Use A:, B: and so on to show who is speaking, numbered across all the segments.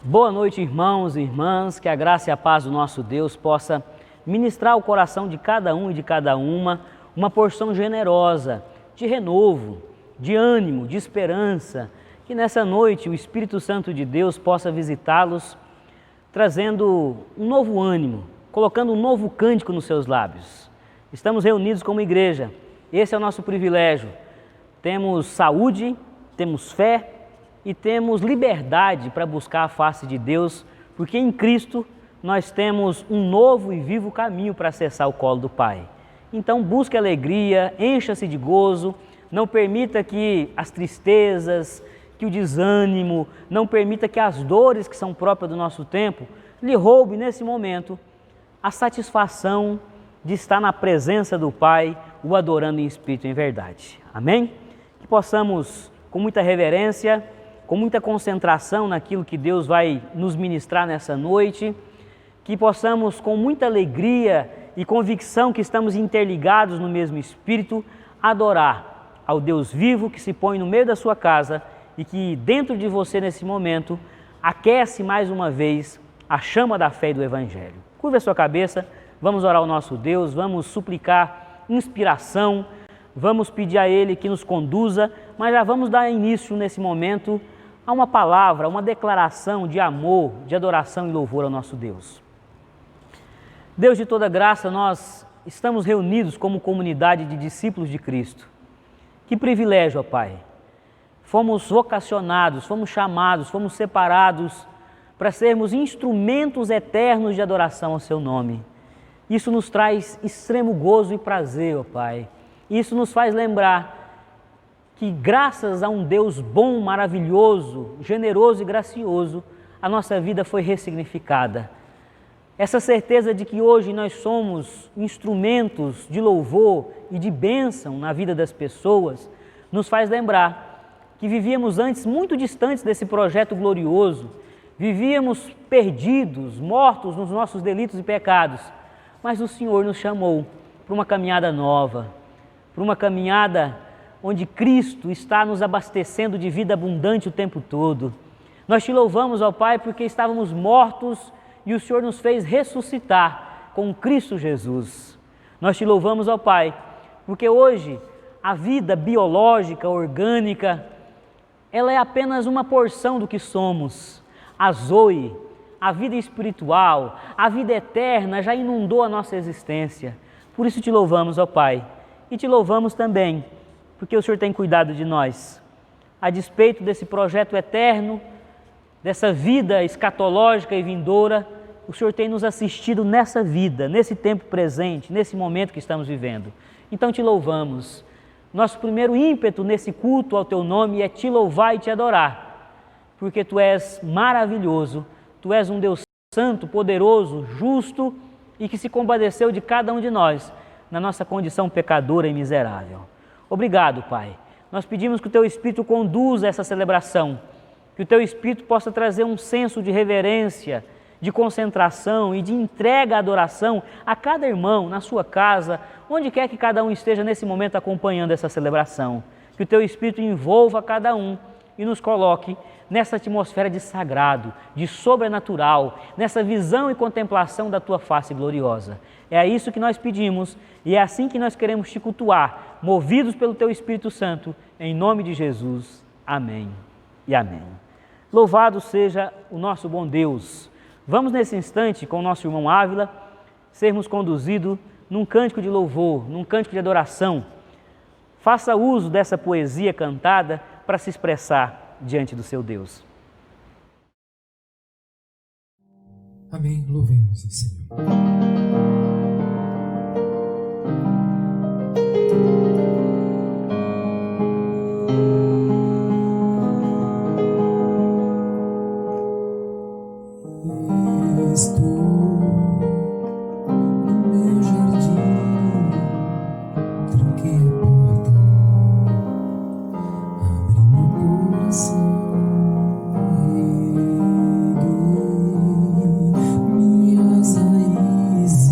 A: Boa noite, irmãos e irmãs, que a graça e a paz do nosso Deus possa ministrar ao coração de cada um e de cada uma porção generosa de renovo, de ânimo, de esperança, que nessa noite o Espírito Santo de Deus possa visitá-los, trazendo um novo ânimo, colocando um novo cântico nos seus lábios. Estamos reunidos como igreja, esse é o nosso privilégio. Temos saúde, temos fé e temos liberdade para buscar a face de Deus, porque em Cristo nós temos um novo e vivo caminho para acessar o colo do Pai. Então busque alegria, encha-se de gozo, não permita que as tristezas, que o desânimo, não permita que as dores que são próprias do nosso tempo lhe roube nesse momento a satisfação de estar na presença do Pai, o adorando em espírito e em verdade. Amém? Que possamos, com muita reverência, com muita concentração naquilo que Deus vai nos ministrar nessa noite, que possamos com muita alegria e convicção que estamos interligados no mesmo Espírito, adorar ao Deus vivo que se põe no meio da sua casa e que dentro de você nesse momento aquece mais uma vez a chama da fé e do Evangelho. Curva a sua cabeça, vamos orar ao nosso Deus, vamos suplicar inspiração, vamos pedir a Ele que nos conduza, mas já vamos dar início nesse momento a uma palavra, uma declaração de amor, de adoração e louvor ao nosso Deus. Deus de toda graça, nós estamos reunidos como comunidade de discípulos de Cristo. Que privilégio, ó Pai! Fomos vocacionados, fomos chamados, fomos separados para sermos instrumentos eternos de adoração ao Seu nome. Isso nos traz extremo gozo e prazer, ó Pai. Isso nos faz lembrar que graças a um Deus bom, maravilhoso, generoso e gracioso, a nossa vida foi ressignificada. Essa certeza de que hoje nós somos instrumentos de louvor e de bênção na vida das pessoas, nos faz lembrar que vivíamos antes muito distantes desse projeto glorioso, vivíamos perdidos, mortos nos nossos delitos e pecados, mas o Senhor nos chamou para uma caminhada nova, para uma caminhada onde Cristo está nos abastecendo de vida abundante o tempo todo. Nós te louvamos, ó Pai, porque estávamos mortos e o Senhor nos fez ressuscitar com Cristo Jesus. Nós te louvamos, ó Pai, porque hoje a vida biológica, orgânica, ela é apenas uma porção do que somos. A Zoe, a vida espiritual, a vida eterna já inundou a nossa existência. Por isso te louvamos, ó Pai, e te louvamos também porque o Senhor tem cuidado de nós. A despeito desse projeto eterno, dessa vida escatológica e vindoura, o Senhor tem nos assistido nessa vida, nesse tempo presente, nesse momento que estamos vivendo. Então te louvamos. Nosso primeiro ímpeto nesse culto ao Teu nome é te louvar e te adorar, porque Tu és maravilhoso, Tu és um Deus santo, poderoso, justo e que se compadeceu de cada um de nós na nossa condição pecadora e miserável. Obrigado, Pai. Nós pedimos que o Teu Espírito conduza essa celebração, que o Teu Espírito possa trazer um senso de reverência, de concentração e de entrega à adoração a cada irmão, na sua casa, onde quer que cada um esteja nesse momento acompanhando essa celebração. Que o Teu Espírito envolva cada um e nos coloque nessa atmosfera de sagrado, de sobrenatural, nessa visão e contemplação da Tua face gloriosa. É isso que nós pedimos e é assim que nós queremos te cultuar, movidos pelo Teu Espírito Santo, em nome de Jesus. Amém e amém. Louvado seja o nosso bom Deus. Vamos nesse instante, com o nosso irmão Ávila, sermos conduzidos num cântico de louvor, num cântico de adoração. Faça uso dessa poesia cantada para se expressar diante do seu Deus.
B: Amém. Louvemos ao Senhor.
C: Minhas raízes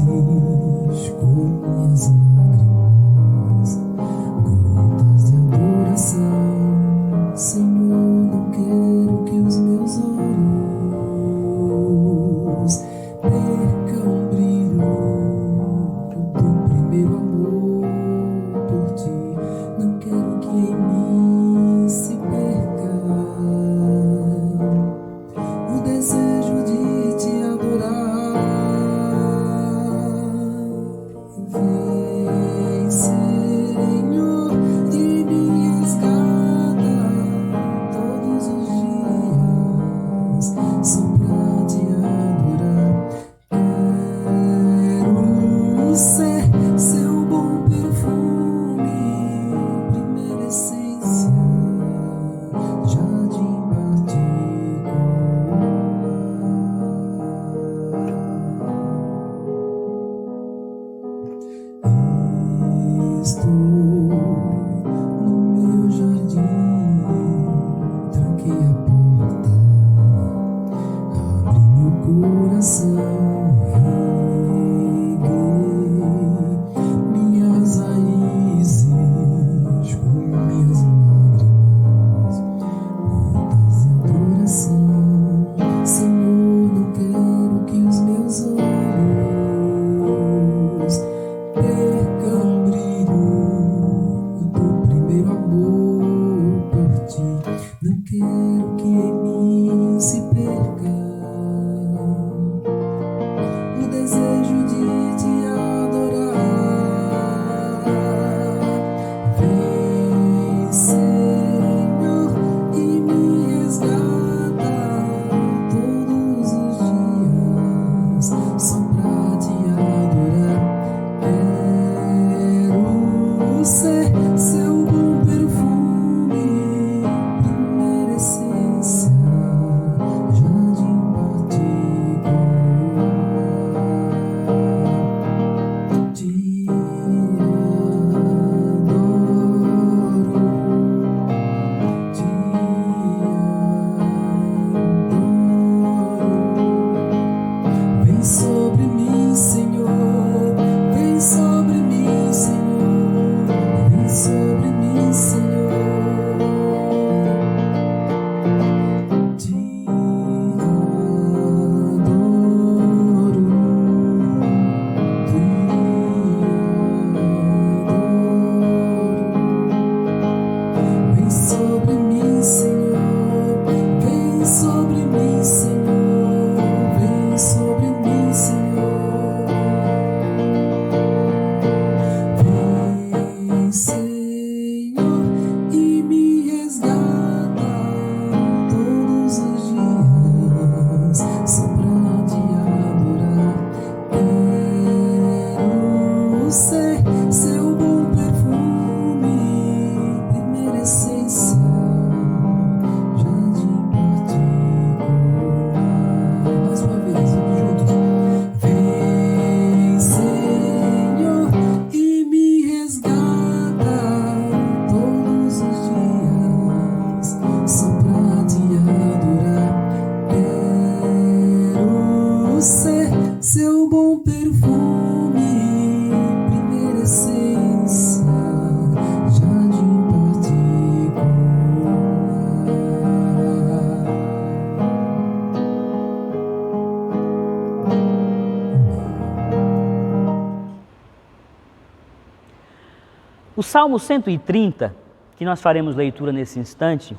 A: Salmo 130, que nós faremos leitura nesse instante,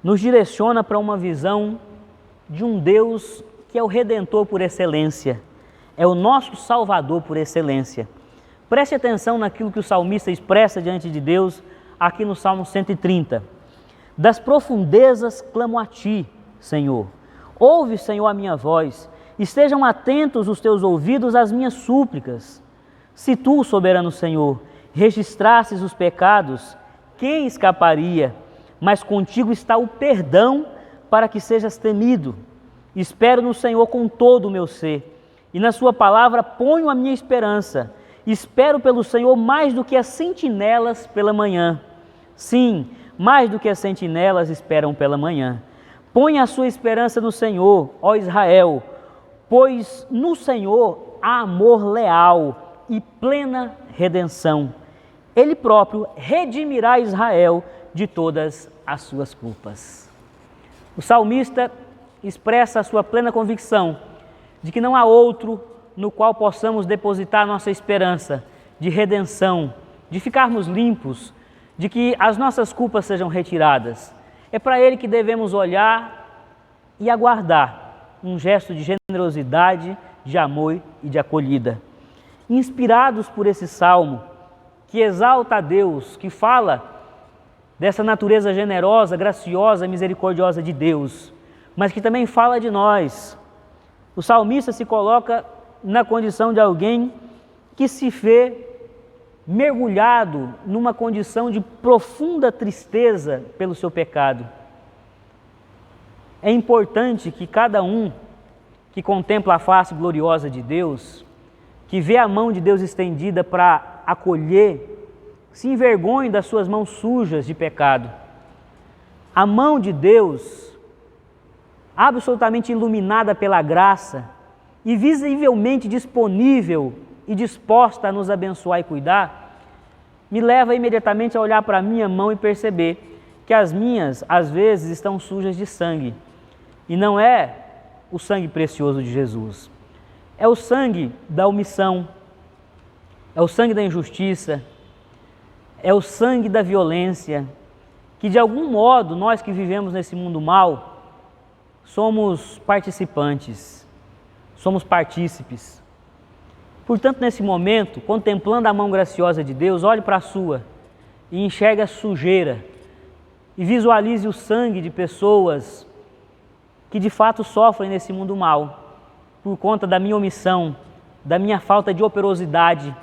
A: nos direciona para uma visão de um Deus que é o Redentor por excelência, é o nosso Salvador por excelência. Preste atenção naquilo que o salmista expressa diante de Deus aqui no Salmo 130. Das profundezas clamo a Ti, Senhor. Ouve, Senhor, a minha voz. Estejam atentos os Teus ouvidos às minhas súplicas. Se Tu, soberano Senhor, registrasses os pecados, quem escaparia? Mas contigo está o perdão para que sejas temido. Espero no Senhor com todo o meu ser, e na Sua palavra ponho a minha esperança. Espero pelo Senhor mais do que as sentinelas pela manhã. Sim, mais do que as sentinelas esperam pela manhã. Põe a sua esperança no Senhor, ó Israel, pois no Senhor há amor leal e plena redenção. Ele próprio redimirá Israel de todas as suas culpas. O salmista expressa a sua plena convicção de que não há outro no qual possamos depositar nossa esperança de redenção, de ficarmos limpos, de que as nossas culpas sejam retiradas. É para Ele que devemos olhar e aguardar um gesto de generosidade, de amor e de acolhida. Inspirados por esse salmo, que exalta a Deus, que fala dessa natureza generosa, graciosa, misericordiosa de Deus, mas que também fala de nós. O salmista se coloca na condição de alguém que se vê mergulhado numa condição de profunda tristeza pelo seu pecado. É importante que cada um que contempla a face gloriosa de Deus, que vê a mão de Deus estendida para acolher, se envergonhe das suas mãos sujas de pecado. A mão de Deus, absolutamente iluminada pela graça e visivelmente disponível e disposta a nos abençoar e cuidar, me leva imediatamente a olhar para a minha mão e perceber que as minhas, às vezes, estão sujas de sangue. E não é o sangue precioso de Jesus. É o sangue da omissão, é o sangue da injustiça, é o sangue da violência, que de algum modo nós que vivemos nesse mundo mal, somos participantes, somos partícipes. Portanto, nesse momento, contemplando a mão graciosa de Deus, olhe para a sua e enxergue a sujeira e visualize o sangue de pessoas que de fato sofrem nesse mundo mal, por conta da minha omissão, da minha falta de operosidade,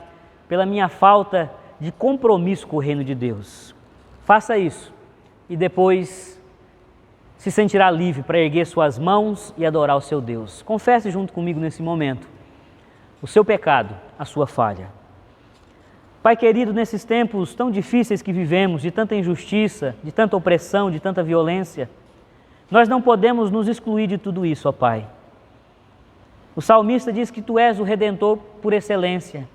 A: pela minha falta de compromisso com o reino de Deus. Faça isso e depois se sentirá livre para erguer suas mãos e adorar o seu Deus. Confesse junto comigo nesse momento o seu pecado, a sua falha. Pai querido, nesses tempos tão difíceis que vivemos, de tanta injustiça, de tanta opressão, de tanta violência, nós não podemos nos excluir de tudo isso, ó Pai. O salmista diz que Tu és o Redentor por excelência,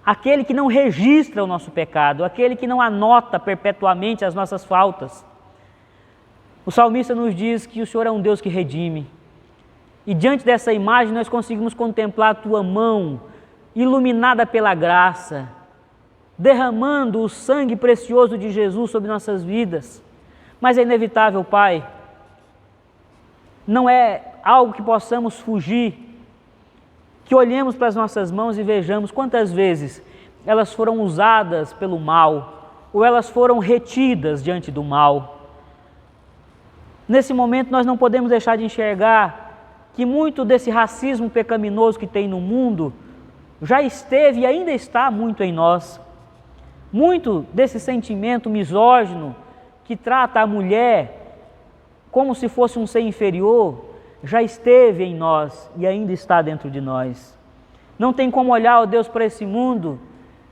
A: aquele que não registra o nosso pecado, aquele que não anota perpetuamente as nossas faltas. O salmista nos diz que o Senhor é um Deus que redime. E diante dessa imagem nós conseguimos contemplar a Tua mão, iluminada pela graça, derramando o sangue precioso de Jesus sobre nossas vidas. Mas é inevitável, Pai, não é algo que possamos fugir, que olhemos para as nossas mãos e vejamos quantas vezes elas foram usadas pelo mal, ou elas foram retidas diante do mal. Nesse momento nós não podemos deixar de enxergar que muito desse racismo pecaminoso que tem no mundo já esteve e ainda está muito em nós. Muito desse sentimento misógino que trata a mulher como se fosse um ser inferior, já esteve em nós e ainda está dentro de nós. Não tem como olhar, ó Deus, para esse mundo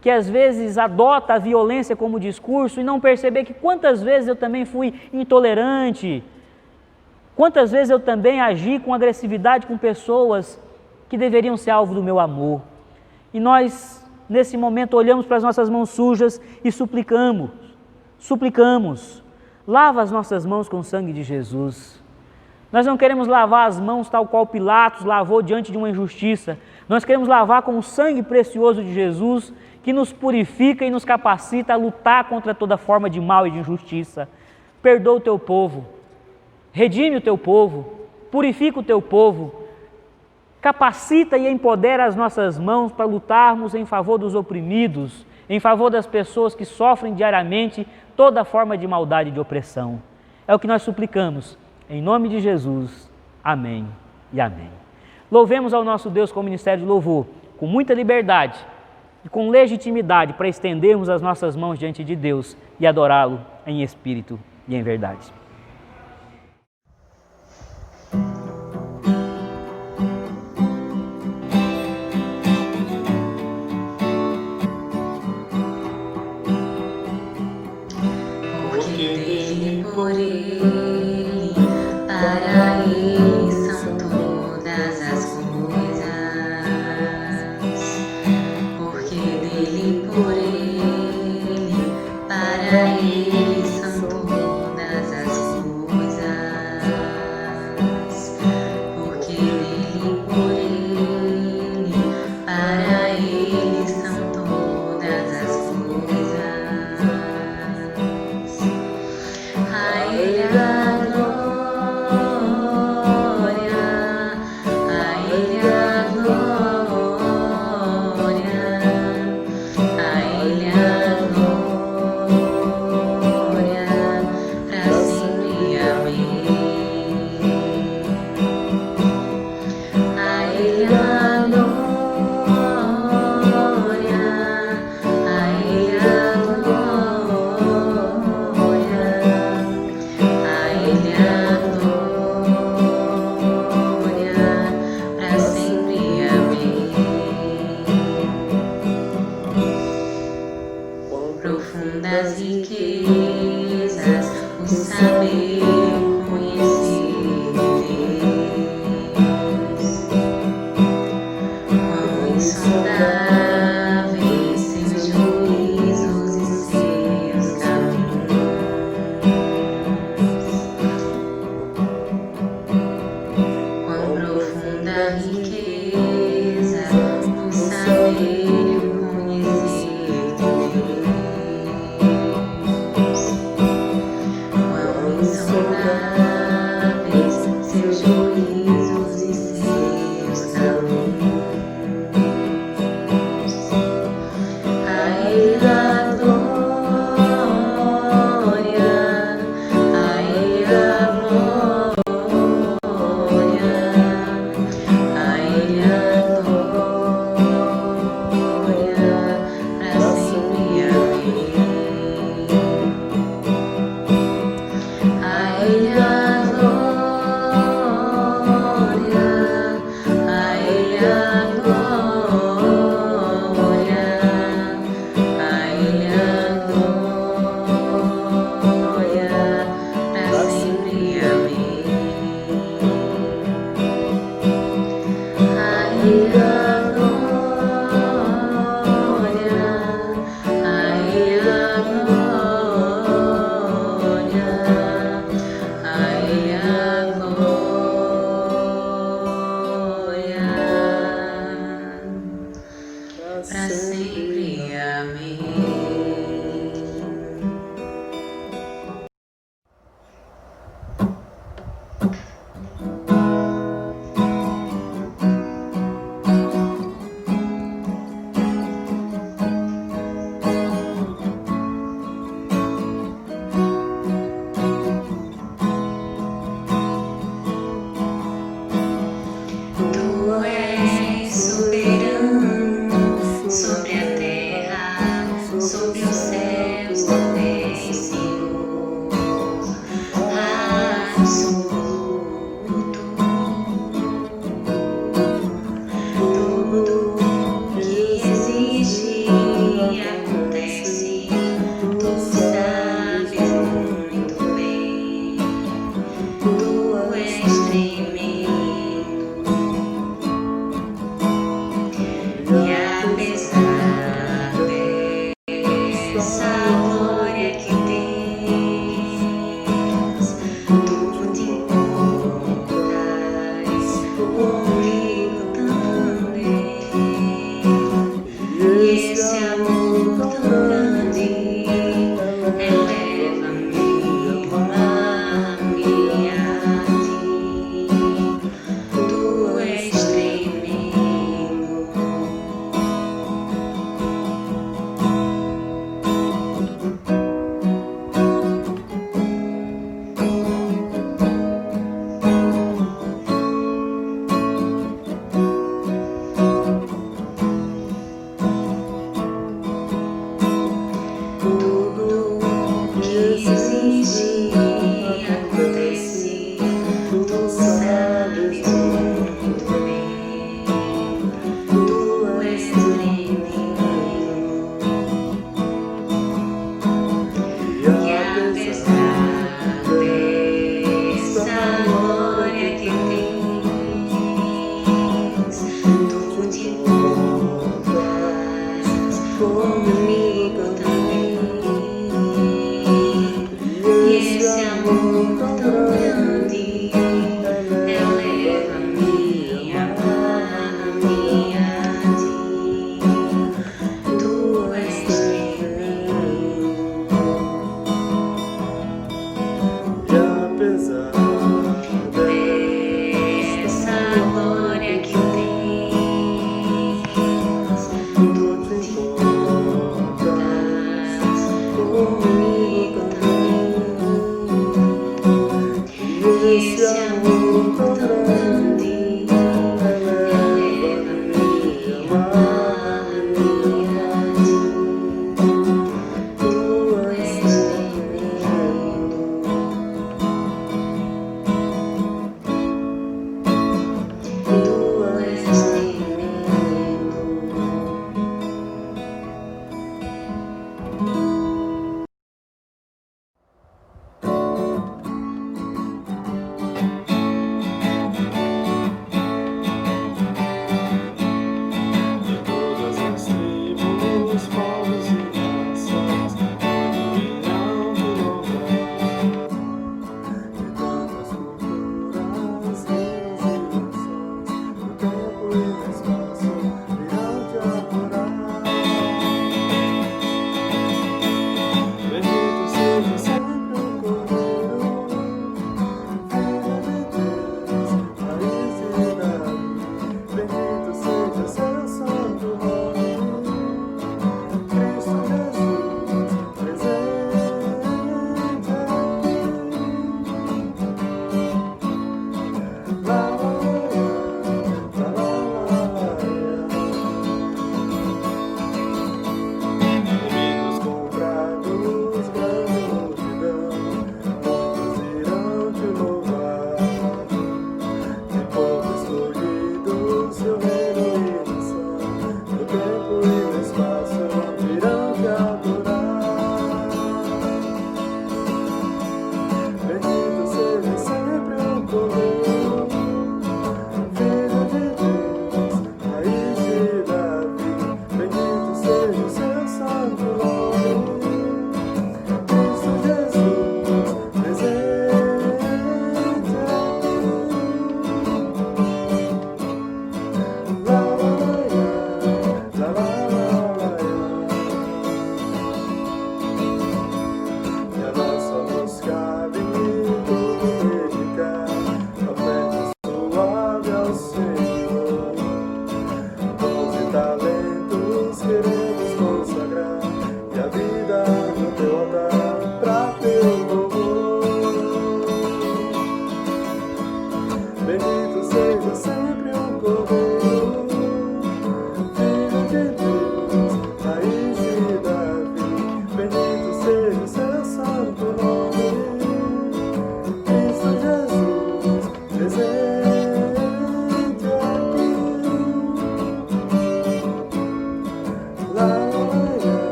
A: que às vezes adota a violência como discurso e não perceber que quantas vezes eu também fui intolerante, quantas vezes eu também agi com agressividade com pessoas que deveriam ser alvo do meu amor. E nós, nesse momento, olhamos para as nossas mãos sujas e suplicamos, lava as nossas mãos com o sangue de Jesus. Nós não queremos lavar as mãos tal qual Pilatos lavou diante de uma injustiça. Nós queremos lavar com o sangue precioso de Jesus, que nos purifica e nos capacita a lutar contra toda forma de mal e de injustiça. Perdoa o teu povo, redime o teu povo, purifica o teu povo, capacita e empodera as nossas mãos para lutarmos em favor dos oprimidos, em favor das pessoas que sofrem diariamente toda forma de maldade e de opressão. É o que nós suplicamos, em nome de Jesus. Amém e amém. Louvemos ao nosso Deus com o ministério de louvor, com muita liberdade e com legitimidade para estendermos as nossas mãos diante de Deus e adorá-lo em espírito e em verdade.
C: Por ele, para ele são todas as coisas, porque dele, por ele, para ele são todas as coisas, porque dele, por ele, para ele são todas as coisas. A Ele a glória.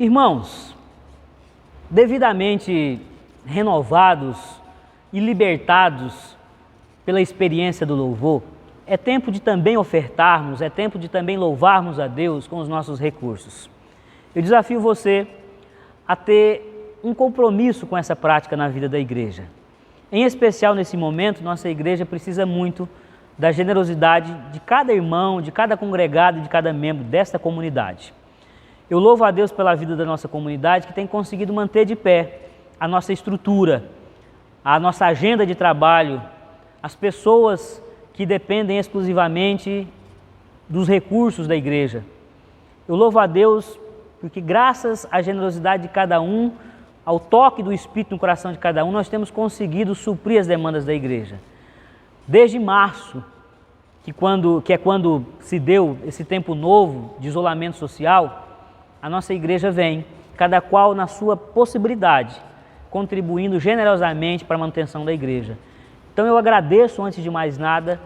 A: Irmãos, devidamente renovados e libertados pela experiência do louvor, é tempo de também ofertarmos, é tempo de também louvarmos a Deus com os nossos recursos. Eu desafio você a ter um compromisso com essa prática na vida da igreja. Em especial nesse momento, nossa igreja precisa muito da generosidade de cada irmão, de cada congregado e de cada membro desta comunidade. Eu louvo a Deus pela vida da nossa comunidade que tem conseguido manter de pé a nossa estrutura, a nossa agenda de trabalho, as pessoas que dependem exclusivamente dos recursos da igreja. Eu louvo a Deus porque graças à generosidade de cada um, ao toque do Espírito no coração de cada um, nós temos conseguido suprir as demandas da igreja. Desde março, que é quando se deu esse tempo novo de isolamento social, a nossa igreja vem, cada qual na sua possibilidade, contribuindo generosamente para a manutenção da igreja. Então eu agradeço antes de mais nada,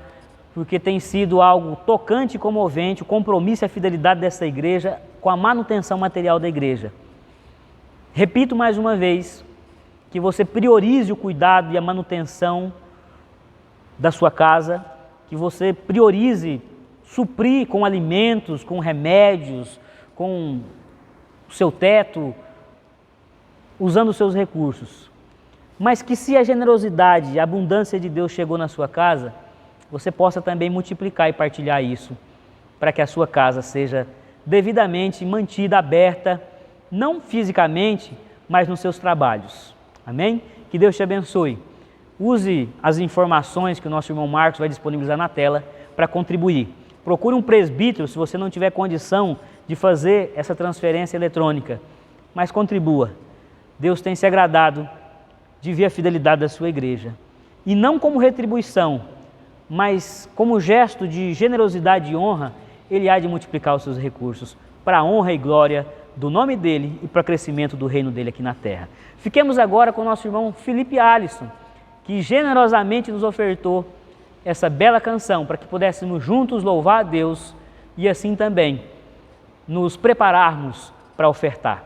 A: porque tem sido algo tocante e comovente, o compromisso e a fidelidade dessa igreja com a manutenção material da igreja. Repito mais uma vez, que você priorize o cuidado e a manutenção da sua casa, que você priorize suprir com alimentos, com remédios, com o seu teto, usando os seus recursos. Mas que se a generosidade e a abundância de Deus chegou na sua casa, você possa também multiplicar e partilhar isso, para que a sua casa seja devidamente mantida aberta, não fisicamente, mas nos seus trabalhos. Amém? Que Deus te abençoe. Use as informações que o nosso irmão Marcos vai disponibilizar na tela para contribuir. Procure um presbítero se você não tiver condição de fazer essa transferência eletrônica, mas contribua. Deus tem se agradado de ver a fidelidade da sua igreja. E não como retribuição, mas como gesto de generosidade e honra, Ele há de multiplicar os seus recursos para a honra e glória do nome dEle e para o crescimento do reino dEle aqui na terra. Fiquemos agora com o nosso irmão Felipe Alisson, que generosamente nos ofertou essa bela canção para que pudéssemos juntos louvar a Deus e assim também nos prepararmos para ofertar.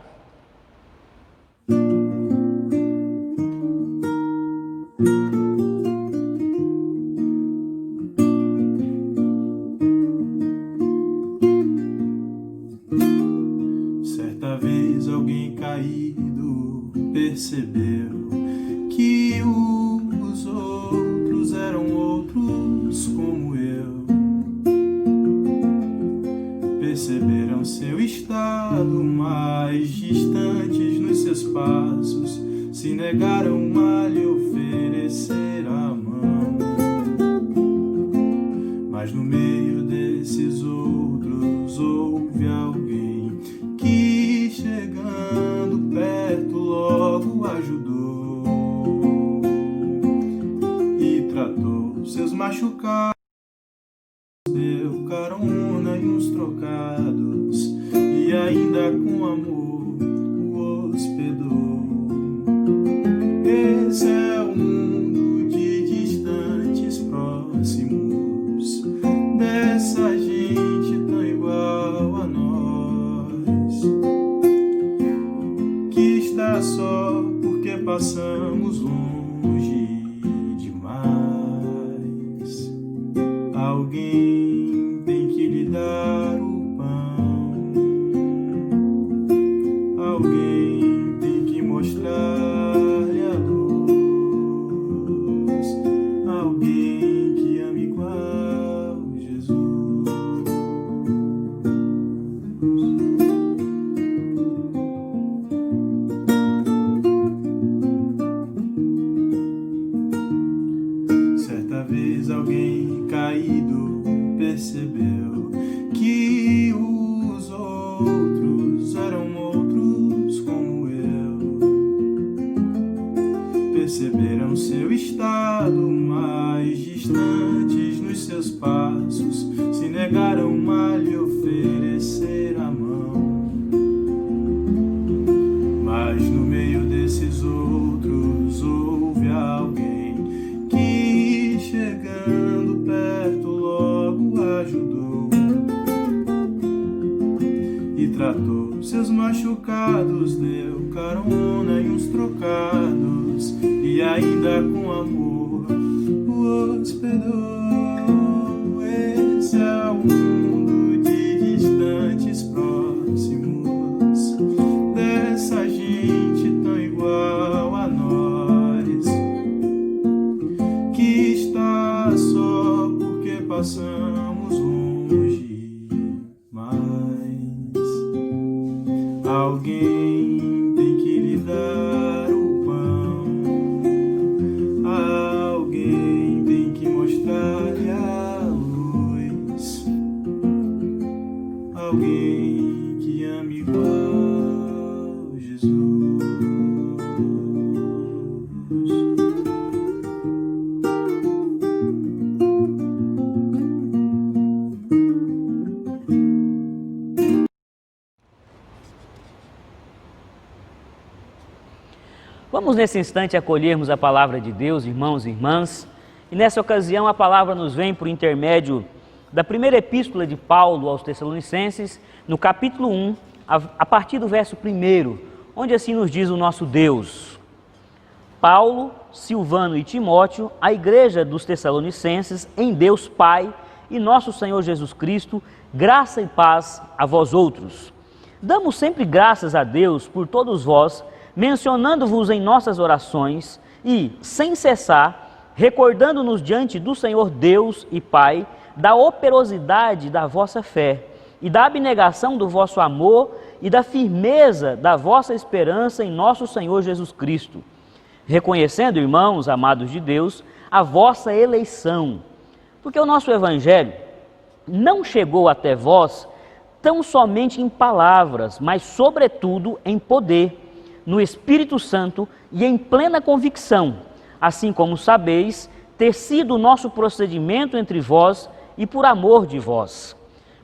D: Certa vez alguém caído percebeu que os outros eram outros como eu. Perceberam seu estado mais distantes nos seus passos, se negaram a lhe oferecer a mão. Mas no meio desses outros houve alguém que, chegando perto, logo ajudou e tratou seus machucados, deu carona e uns trocados e ainda com amor o hospedou. Esse é o mundo de distantes próximos, dessa gente tão igual a nós, que está só porque passamos longe demais. Alguém tem que lhe dar o pão, alguém tem que mostrar-lhe a luz, alguém que ama igual Jesus. Certa vez alguém caído percebeu que os outros eram outros como eu. Perceberam seu estado mais distantes nos seus passos, se negaram a lhe oferecer a mão. Mas no meio desses outros houve alguém que, chegando perto, logo ajudou e tratou seus machucados, deu carona e uns trocados, e ainda com amor o hospedou. Esse é o mundo de distantes próximos, dessa gente tão igual a nós, que está só porque passamos longe, mas alguém tem que lhe dar o pão, alguém tem que mostrar-lhe a luz, alguém que ama igual Jesus.
A: Vamos nesse instante acolhermos a palavra de Deus, irmãos e irmãs, e nessa ocasião a palavra nos vem por intermédio da primeira epístola de Paulo aos Tessalonicenses, no capítulo 1, a partir do verso 1, onde assim nos diz o nosso Deus: Paulo, Silvano e Timóteo, a igreja dos Tessalonicenses, em Deus Pai e nosso Senhor Jesus Cristo, graça e paz a vós outros. Damos sempre graças a Deus por todos vós, mencionando-vos em nossas orações e, sem cessar, recordando-nos diante do Senhor Deus e Pai da operosidade da vossa fé e da abnegação do vosso amor e da firmeza da vossa esperança em nosso Senhor Jesus Cristo, reconhecendo, irmãos amados de Deus, a vossa eleição, porque o nosso Evangelho não chegou até vós tão somente em palavras, mas sobretudo em poder, no Espírito Santo e em plena convicção, assim como sabeis ter sido o nosso procedimento entre vós e por amor de vós.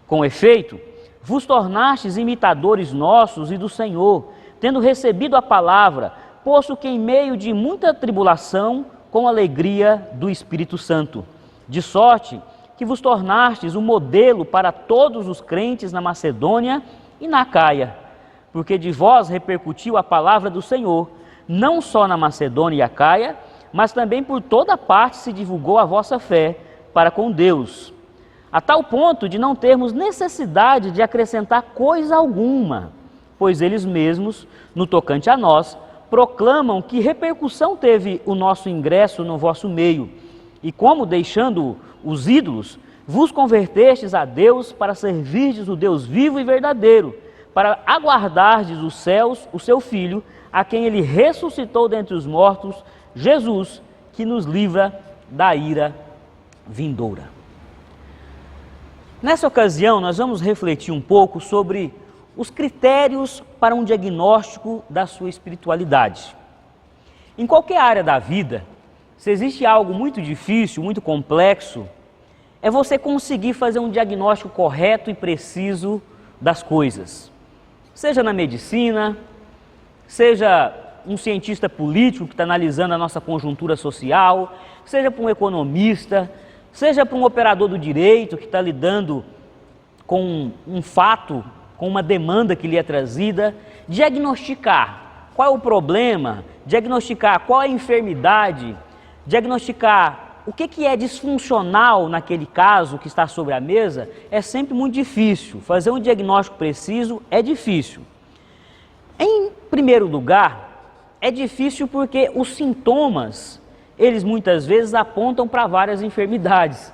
A: Com efeito, vos tornastes imitadores nossos e do Senhor, tendo recebido a palavra, posto que em meio de muita tribulação, com alegria do Espírito Santo, de sorte que vos tornastes um modelo para todos os crentes na Macedônia e na Acaia, porque de vós repercutiu a palavra do Senhor, não só na Macedônia e Acaia, mas também por toda parte se divulgou a vossa fé para com Deus, a tal ponto de não termos necessidade de acrescentar coisa alguma, pois eles mesmos, no tocante a nós, proclamam que repercussão teve o nosso ingresso no vosso meio, e como, deixando os ídolos, vos convertestes a Deus para servirdes o Deus vivo e verdadeiro, para aguardardes os céus, o seu Filho, a quem ele ressuscitou dentre os mortos, Jesus, que nos livra da ira vindoura. Nessa ocasião, nós vamos refletir um pouco sobre os critérios para um diagnóstico da sua espiritualidade. Em qualquer área da vida, se existe algo muito difícil, muito complexo, é você conseguir fazer um diagnóstico correto e preciso das coisas. Seja na medicina, seja um cientista político que está analisando a nossa conjuntura social, seja para um economista, seja para um operador do direito que está lidando com um fato, com uma demanda que lhe é trazida, diagnosticar qual é o problema, diagnosticar qual é a enfermidade, diagnosticar o que é disfuncional naquele caso que está sobre a mesa, é sempre muito difícil. Fazer um diagnóstico preciso é difícil. Em primeiro lugar, é difícil porque os sintomas, eles muitas vezes apontam para várias enfermidades.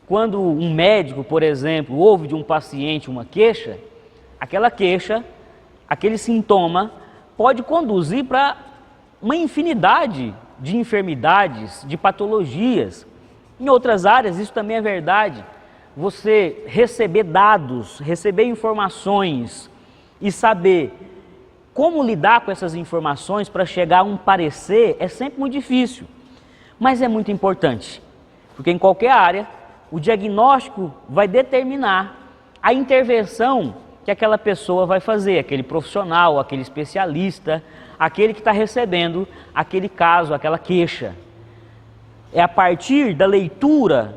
A: Quando um médico, por exemplo, ouve de um paciente uma queixa, aquele sintoma pode conduzir para uma infinidade de enfermidades, de patologias. Em outras áreas isso também é verdade. Você receber dados, receber informações e saber como lidar com essas informações para chegar a um parecer é sempre muito difícil, mas é muito importante, porque em qualquer área o diagnóstico vai determinar a intervenção que aquela pessoa vai fazer, aquele profissional, aquele especialista, aquele que está recebendo aquele caso, aquela queixa. É a partir da leitura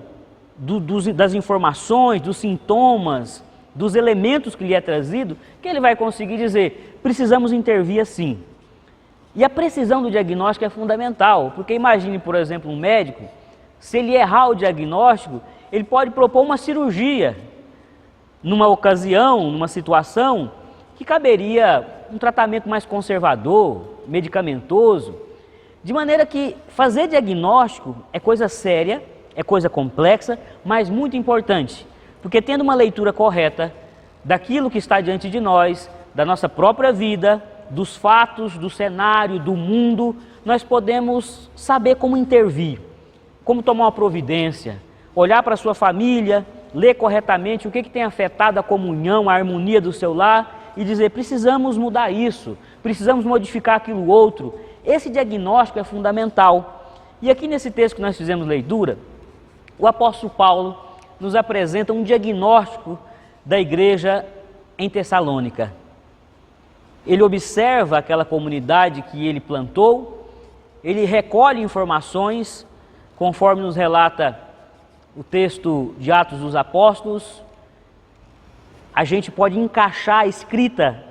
A: das informações, dos sintomas dos elementos que lhe é trazido, que ele vai conseguir dizer, precisamos intervir assim. E a precisão do diagnóstico é fundamental, porque imagine, por exemplo, um médico, se ele errar o diagnóstico, ele pode propor uma cirurgia numa ocasião, numa situação que caberia um tratamento mais conservador, medicamentoso, de maneira que fazer diagnóstico é coisa séria, é coisa complexa, mas muito importante, porque tendo uma leitura correta daquilo que está diante de nós, da nossa própria vida, dos fatos, do cenário, do mundo, nós podemos saber como intervir, como tomar uma providência, olhar para a sua família, ler corretamente o que tem afetado a comunhão, a harmonia do seu lar e dizer, precisamos mudar isso, precisamos modificar aquilo outro. Esse diagnóstico é fundamental. E aqui nesse texto que nós fizemos leitura, o apóstolo Paulo nos apresenta um diagnóstico da igreja em Tessalônica. Ele observa aquela comunidade que ele plantou, ele recolhe informações, conforme nos relata o texto de Atos dos Apóstolos. A gente pode encaixar a escrita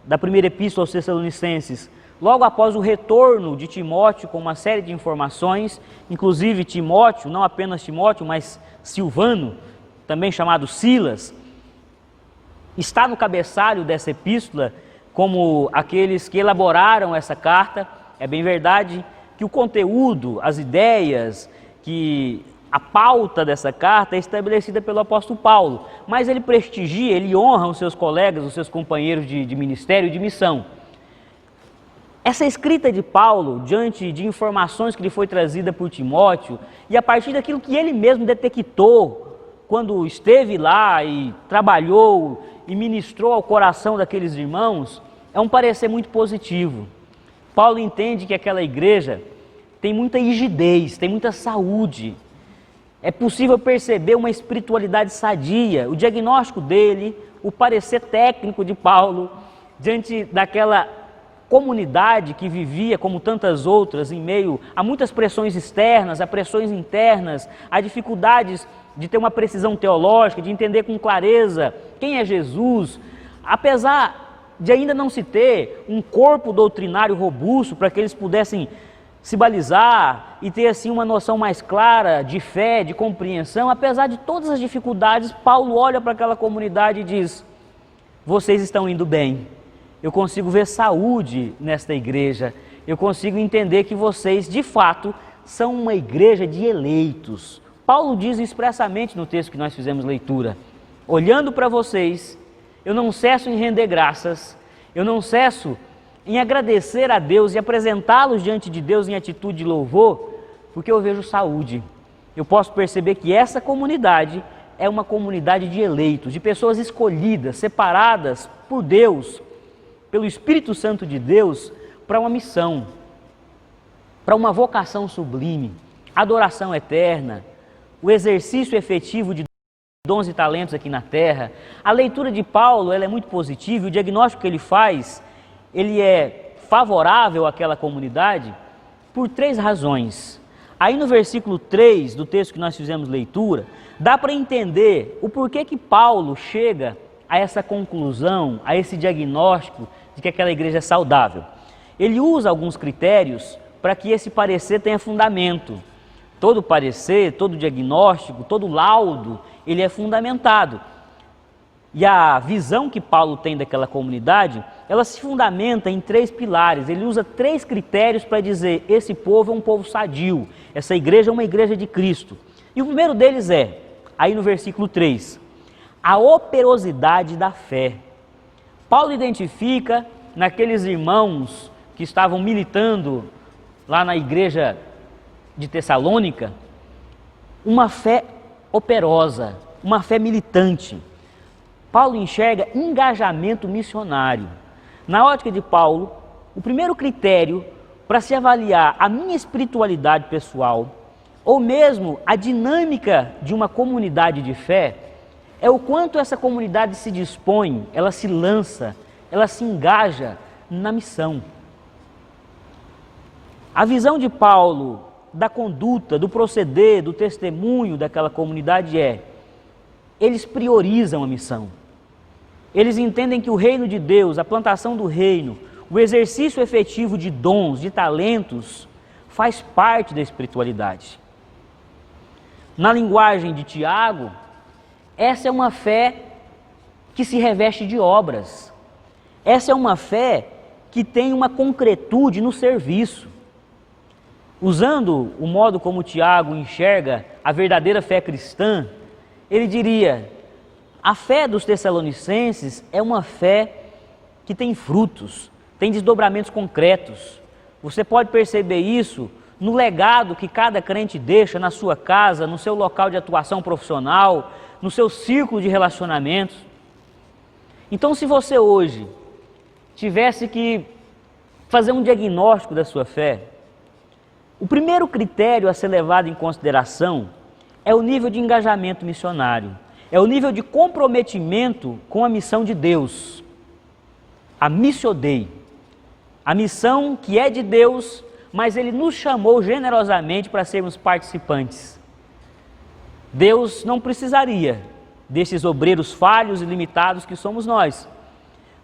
A: da primeira epístola aos Tessalonicenses logo após o retorno de Timóteo com uma série de informações, inclusive Timóteo, não apenas Timóteo, mas Silvano, também chamado Silas, está no cabeçalho dessa epístola como aqueles que elaboraram essa carta. É bem verdade que o conteúdo, as ideias, que a pauta dessa carta é estabelecida pelo apóstolo Paulo, mas ele prestigia, ele honra os seus colegas, os seus companheiros de ministério e de missão. Essa escrita de Paulo, diante de informações que lhe foi trazida por Timóteo, e a partir daquilo que ele mesmo detectou quando esteve lá e trabalhou e ministrou ao coração daqueles irmãos, é um parecer muito positivo. Paulo entende que aquela igreja tem muita rigidez, tem muita saúde. É possível perceber uma espiritualidade sadia. O diagnóstico dele, o parecer técnico de Paulo, diante daquela comunidade que vivia, como tantas outras, em meio a muitas pressões externas, a pressões internas, a dificuldades de ter uma precisão teológica, de entender com clareza quem é Jesus, apesar de ainda não se ter um corpo doutrinário robusto para que eles pudessem se balizar e ter assim uma noção mais clara de fé, de compreensão. Apesar de todas as dificuldades, Paulo olha para aquela comunidade e diz, vocês estão indo bem, eu consigo ver saúde nesta igreja, eu consigo entender que vocês de fato são uma igreja de eleitos. Paulo diz expressamente no texto que nós fizemos leitura, olhando para vocês, eu não cesso em render graças, eu não cesso em agradecer a Deus e apresentá-los diante de Deus em atitude de louvor, porque eu vejo saúde. Eu posso perceber que essa comunidade é uma comunidade de eleitos, de pessoas escolhidas, separadas por Deus, pelo Espírito Santo de Deus, para uma missão, para uma vocação sublime, adoração eterna, o exercício efetivo de dons e talentos aqui na terra. A leitura de Paulo ela é muito positiva, o diagnóstico que ele faz, ele é favorável àquela comunidade por 3 razões. Aí no versículo 3 do texto que nós fizemos leitura, dá para entender o porquê que Paulo chega a essa conclusão, a esse diagnóstico de que aquela igreja é saudável. Ele usa alguns critérios para que esse parecer tenha fundamento. Todo parecer, todo diagnóstico, todo laudo, ele é fundamentado. E a visão que Paulo tem daquela comunidade, ela se fundamenta em 3 pilares. Ele usa 3 critérios para dizer, esse povo é um povo sadio, essa igreja é uma igreja de Cristo. E o primeiro deles é, aí no versículo 3, a operosidade da fé. Paulo identifica naqueles irmãos que estavam militando lá na igreja de Tessalônica, uma fé operosa, uma fé militante. Paulo enxerga engajamento missionário. Na ótica de Paulo, o primeiro critério para se avaliar a minha espiritualidade pessoal, ou mesmo a dinâmica de uma comunidade de fé, é o quanto essa comunidade se dispõe, ela se lança, ela se engaja na missão. A visão de Paulo da conduta, do proceder, do testemunho daquela comunidade é, eles priorizam a missão. eles entendem que o reino de Deus, a plantação do reino, o exercício efetivo de dons, de talentos, faz parte da espiritualidade. Na linguagem de Tiago, essa é uma fé que se reveste de obras. Essa é uma fé que tem uma concretude no serviço. Usando o modo como Tiago enxerga a verdadeira fé cristã, ele diria: a fé dos Tessalonicenses é uma fé que tem frutos, tem desdobramentos concretos. Você pode perceber isso no legado que cada crente deixa na sua casa, no seu local de atuação profissional, no seu círculo de relacionamentos. Então, se você hoje tivesse que fazer um diagnóstico da sua fé, o primeiro critério a ser levado em consideração é o nível de engajamento missionário, é o nível de comprometimento com a missão de Deus, a Missio Dei, a missão que é de Deus, mas Ele nos chamou generosamente para sermos participantes. Deus não precisaria desses obreiros falhos e limitados que somos nós,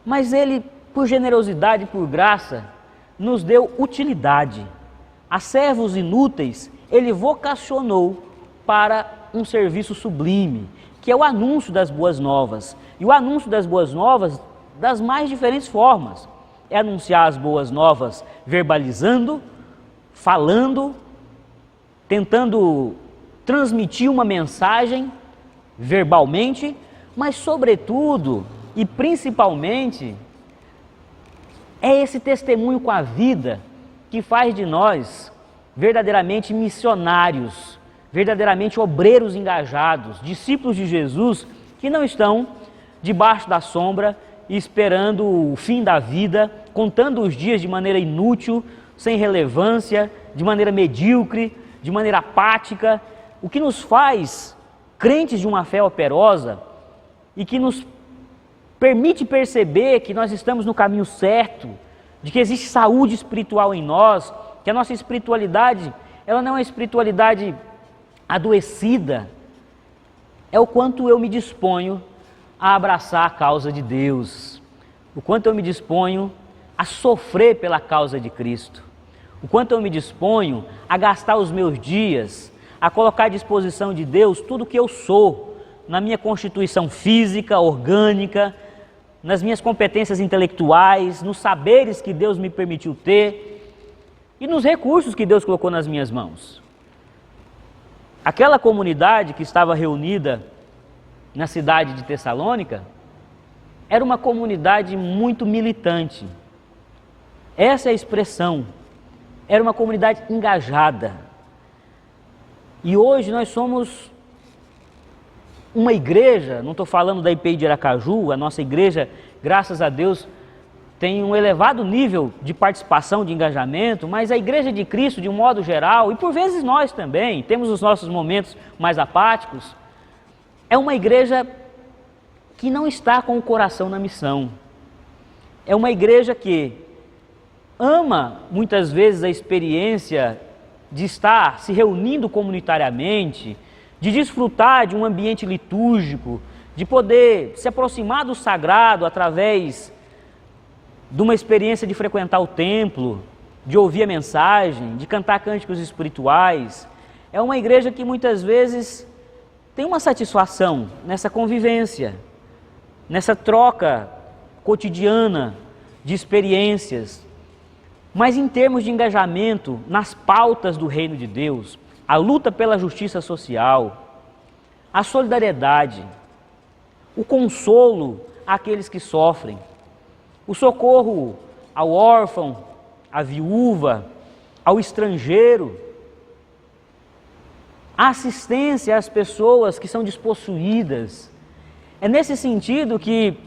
A: mas Ele, por generosidade e por graça, nos deu utilidade. A servos inúteis, Ele vocacionou para um serviço sublime, que é o anúncio das boas novas. E o anúncio das boas novas das mais diferentes formas. É anunciar as boas novas verbalizando, falando, tentando transmitir uma mensagem verbalmente, mas sobretudo e principalmente é esse testemunho com a vida que faz de nós verdadeiramente missionários, verdadeiramente obreiros engajados, discípulos de Jesus que não estão debaixo da sombra esperando o fim da vida, contando os dias de maneira inútil, sem relevância, de maneira medíocre, de maneira apática, o que nos faz crentes de uma fé operosa e que nos permite perceber que nós estamos no caminho certo, de que existe saúde espiritual em nós, que a nossa espiritualidade, ela não é uma espiritualidade adoecida, é o quanto eu me disponho a abraçar a causa de Deus, o quanto eu me disponho a sofrer pela causa de Cristo, o quanto eu me disponho a gastar os meus dias, a colocar à disposição de Deus tudo o que eu sou, na minha constituição física, orgânica, nas minhas competências intelectuais, nos saberes que Deus me permitiu ter e nos recursos que Deus colocou nas minhas mãos. Aquela comunidade que estava reunida na cidade de Tessalônica era uma comunidade muito militante. Essa é a expressão. Era uma comunidade engajada. E hoje nós somos uma igreja, não estou falando da IPI de Aracaju, a nossa igreja, graças a Deus, tem um elevado nível de participação, de engajamento, mas a Igreja de Cristo, de um modo geral, e por vezes nós também, temos os nossos momentos mais apáticos, é uma igreja que não está com o coração na missão. É uma igreja que ama muitas vezes a experiência de estar se reunindo comunitariamente, de desfrutar de um ambiente litúrgico, de poder se aproximar do sagrado através de uma experiência de frequentar o templo, de ouvir a mensagem, de cantar cânticos espirituais. É uma igreja que muitas vezes tem uma satisfação nessa convivência, nessa troca cotidiana de experiências, mas em termos de engajamento nas pautas do reino de Deus, a luta pela justiça social, a solidariedade, o consolo àqueles que sofrem, o socorro ao órfão, à viúva, ao estrangeiro, a assistência às pessoas que são despossuídas. É nesse sentido que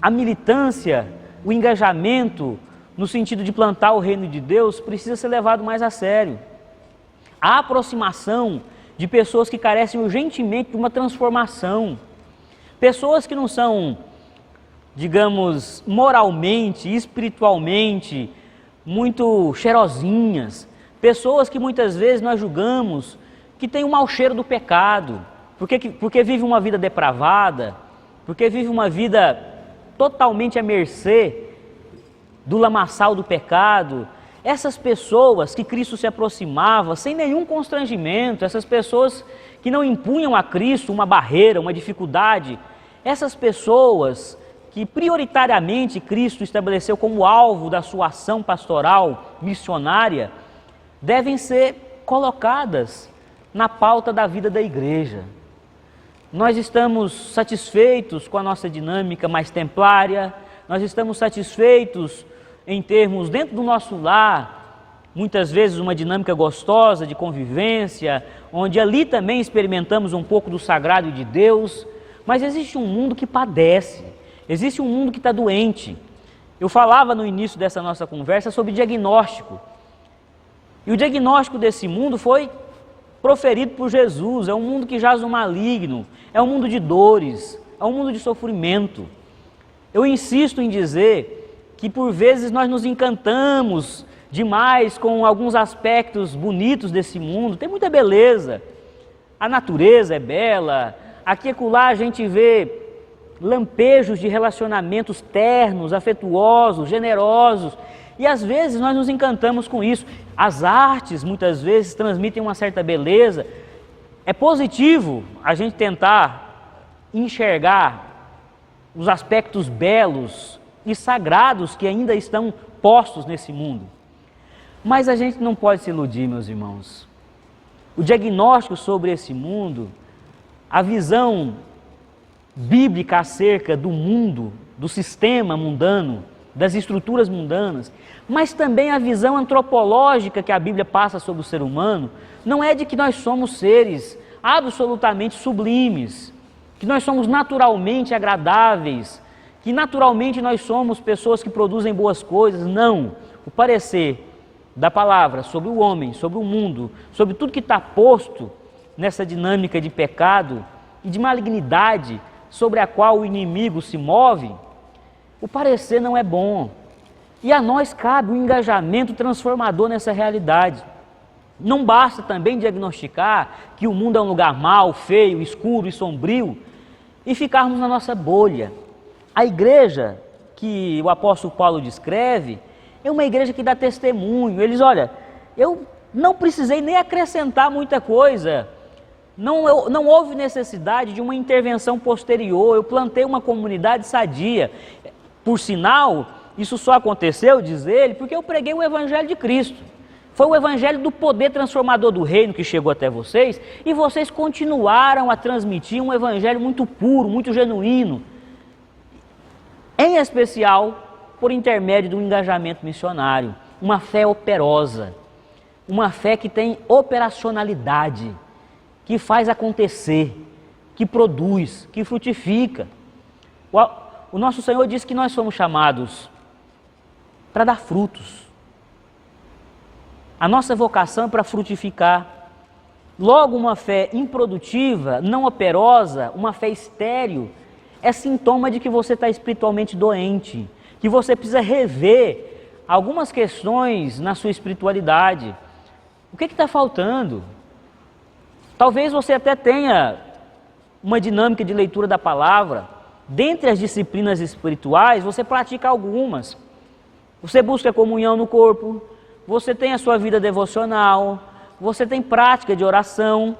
A: a militância, o engajamento, no sentido de plantar o reino de Deus, precisa ser levado mais a sério. A aproximação de pessoas que carecem urgentemente de uma transformação, pessoas que não são, digamos, moralmente, espiritualmente, muito cheirosinhas, pessoas que muitas vezes nós julgamos que têm um mau cheiro do pecado, porque vive uma vida depravada, porque vive uma vida totalmente à mercê do lamaçal do pecado, essas pessoas que Cristo se aproximava sem nenhum constrangimento, essas pessoas que não impunham a Cristo uma barreira, uma dificuldade, essas pessoas que prioritariamente Cristo estabeleceu como alvo da sua ação pastoral, missionária, devem ser colocadas na pauta da vida da igreja. Nós estamos satisfeitos com a nossa dinâmica mais templária, nós estamos satisfeitos em termos, dentro do nosso lar, muitas vezes uma dinâmica gostosa de convivência, onde ali também experimentamos um pouco do sagrado de Deus, mas existe um mundo que padece, existe um mundo que está doente. Eu falava no início dessa nossa conversa sobre diagnóstico, e o diagnóstico desse mundo foi proferido por Jesus. É um mundo que jaz no maligno, é um mundo de dores, é um mundo de sofrimento. Eu insisto em dizer que por vezes nós nos encantamos demais com alguns aspectos bonitos desse mundo, tem muita beleza, a natureza é bela, aqui e acolá a gente vê lampejos de relacionamentos ternos, afetuosos, generosos, e às vezes nós nos encantamos com isso. As artes muitas vezes transmitem uma certa beleza. É positivo a gente tentar enxergar os aspectos belos e sagrados que ainda estão postos nesse mundo. Mas a gente não pode se iludir, meus irmãos. O diagnóstico sobre esse mundo, a visão bíblica acerca do mundo, do sistema mundano, das estruturas mundanas, mas também a visão antropológica que a Bíblia passa sobre o ser humano, não é de que nós somos seres absolutamente sublimes, que nós somos naturalmente agradáveis, que naturalmente nós somos pessoas que produzem boas coisas. Não. O parecer da palavra sobre o homem, sobre o mundo, sobre tudo que está posto nessa dinâmica de pecado e de malignidade sobre a qual o inimigo se move, o parecer não é bom. E a nós cabe um engajamento transformador nessa realidade. Não basta também diagnosticar que o mundo é um lugar mau, feio, escuro e sombrio e ficarmos na nossa bolha. A igreja que o apóstolo Paulo descreve é uma igreja que dá testemunho. Eles, olha, eu não precisei nem acrescentar muita coisa. Não houve necessidade de uma intervenção posterior. Eu plantei uma comunidade sadia. Por sinal, isso só aconteceu, diz ele, porque eu preguei o evangelho de Cristo. Foi o evangelho do poder transformador do reino que chegou até vocês, e vocês continuaram a transmitir um evangelho muito puro, muito genuíno, em especial por intermédio do engajamento missionário, uma fé operosa, uma fé que tem operacionalidade, que faz acontecer, que produz, que frutifica. O nosso Senhor disse que nós somos chamados para dar frutos. A nossa vocação é para frutificar. Logo, uma fé improdutiva, não operosa, uma fé estéril, é sintoma de que você está espiritualmente doente, que você precisa rever algumas questões na sua espiritualidade. O que está faltando? Talvez você até tenha uma dinâmica de leitura da palavra. Dentre as disciplinas espirituais, você pratica algumas. Você busca comunhão no corpo, você tem a sua vida devocional, você tem prática de oração,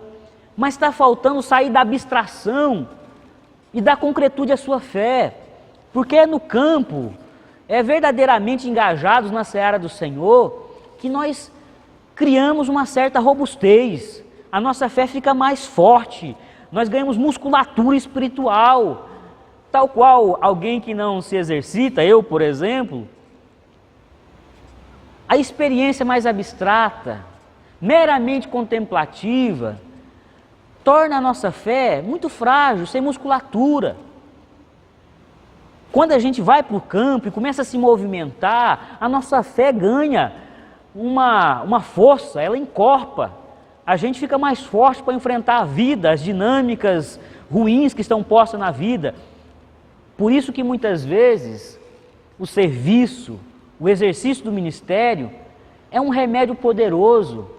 A: mas está faltando sair da abstração e dar concretude à sua fé, porque é no campo, é verdadeiramente engajados na seara do Senhor, que nós criamos uma certa robustez, a nossa fé fica mais forte, nós ganhamos musculatura espiritual, tal qual alguém que não se exercita, eu, por exemplo, a experiência mais abstrata, meramente contemplativa, torna a nossa fé muito frágil, sem musculatura. Quando a gente vai para o campo e começa a se movimentar, a nossa fé ganha uma força, ela encorpa. A gente fica mais forte para enfrentar a vida, as dinâmicas ruins que estão postas na vida. Por isso que muitas vezes o serviço, o exercício do ministério é um remédio poderoso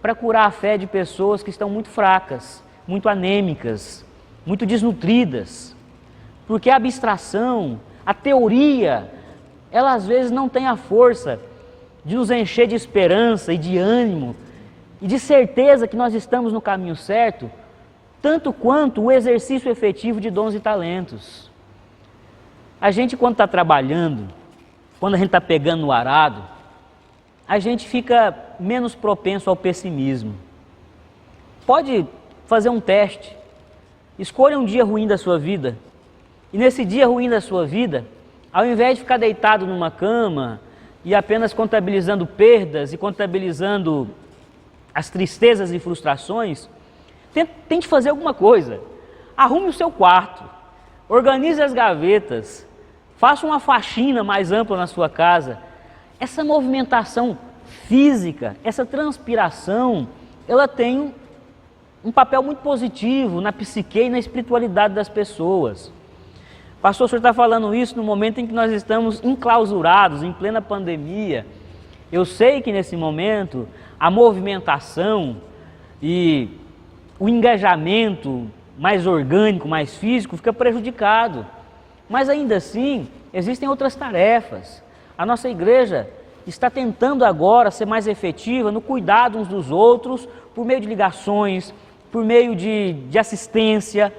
A: para curar a fé de pessoas que estão muito fracas, muito anêmicas, muito desnutridas. Porque a abstração, a teoria, ela às vezes não tem a força de nos encher de esperança e de ânimo e de certeza que nós estamos no caminho certo, tanto quanto o exercício efetivo de dons e talentos. A gente, quando está trabalhando, quando a gente está pegando no arado, a gente fica menos propenso ao pessimismo. Pode fazer um teste. Escolha um dia ruim da sua vida. E nesse dia ruim da sua vida, ao invés de ficar deitado numa cama e apenas contabilizando perdas e contabilizando as tristezas e frustrações, tente fazer alguma coisa. Arrume o seu quarto, organize as gavetas, faça uma faxina mais ampla na sua casa. Essa movimentação física, essa transpiração, ela tem um papel muito positivo na psique e na espiritualidade das pessoas. Pastor, o senhor está falando isso no momento em que nós estamos enclausurados, em plena pandemia. Eu sei que nesse momento a movimentação e o engajamento mais orgânico, mais físico, fica prejudicado. Mas ainda assim, existem outras tarefas. A nossa igreja está tentando agora ser mais efetiva no cuidado uns dos outros, por meio de ligações, por meio de assistência.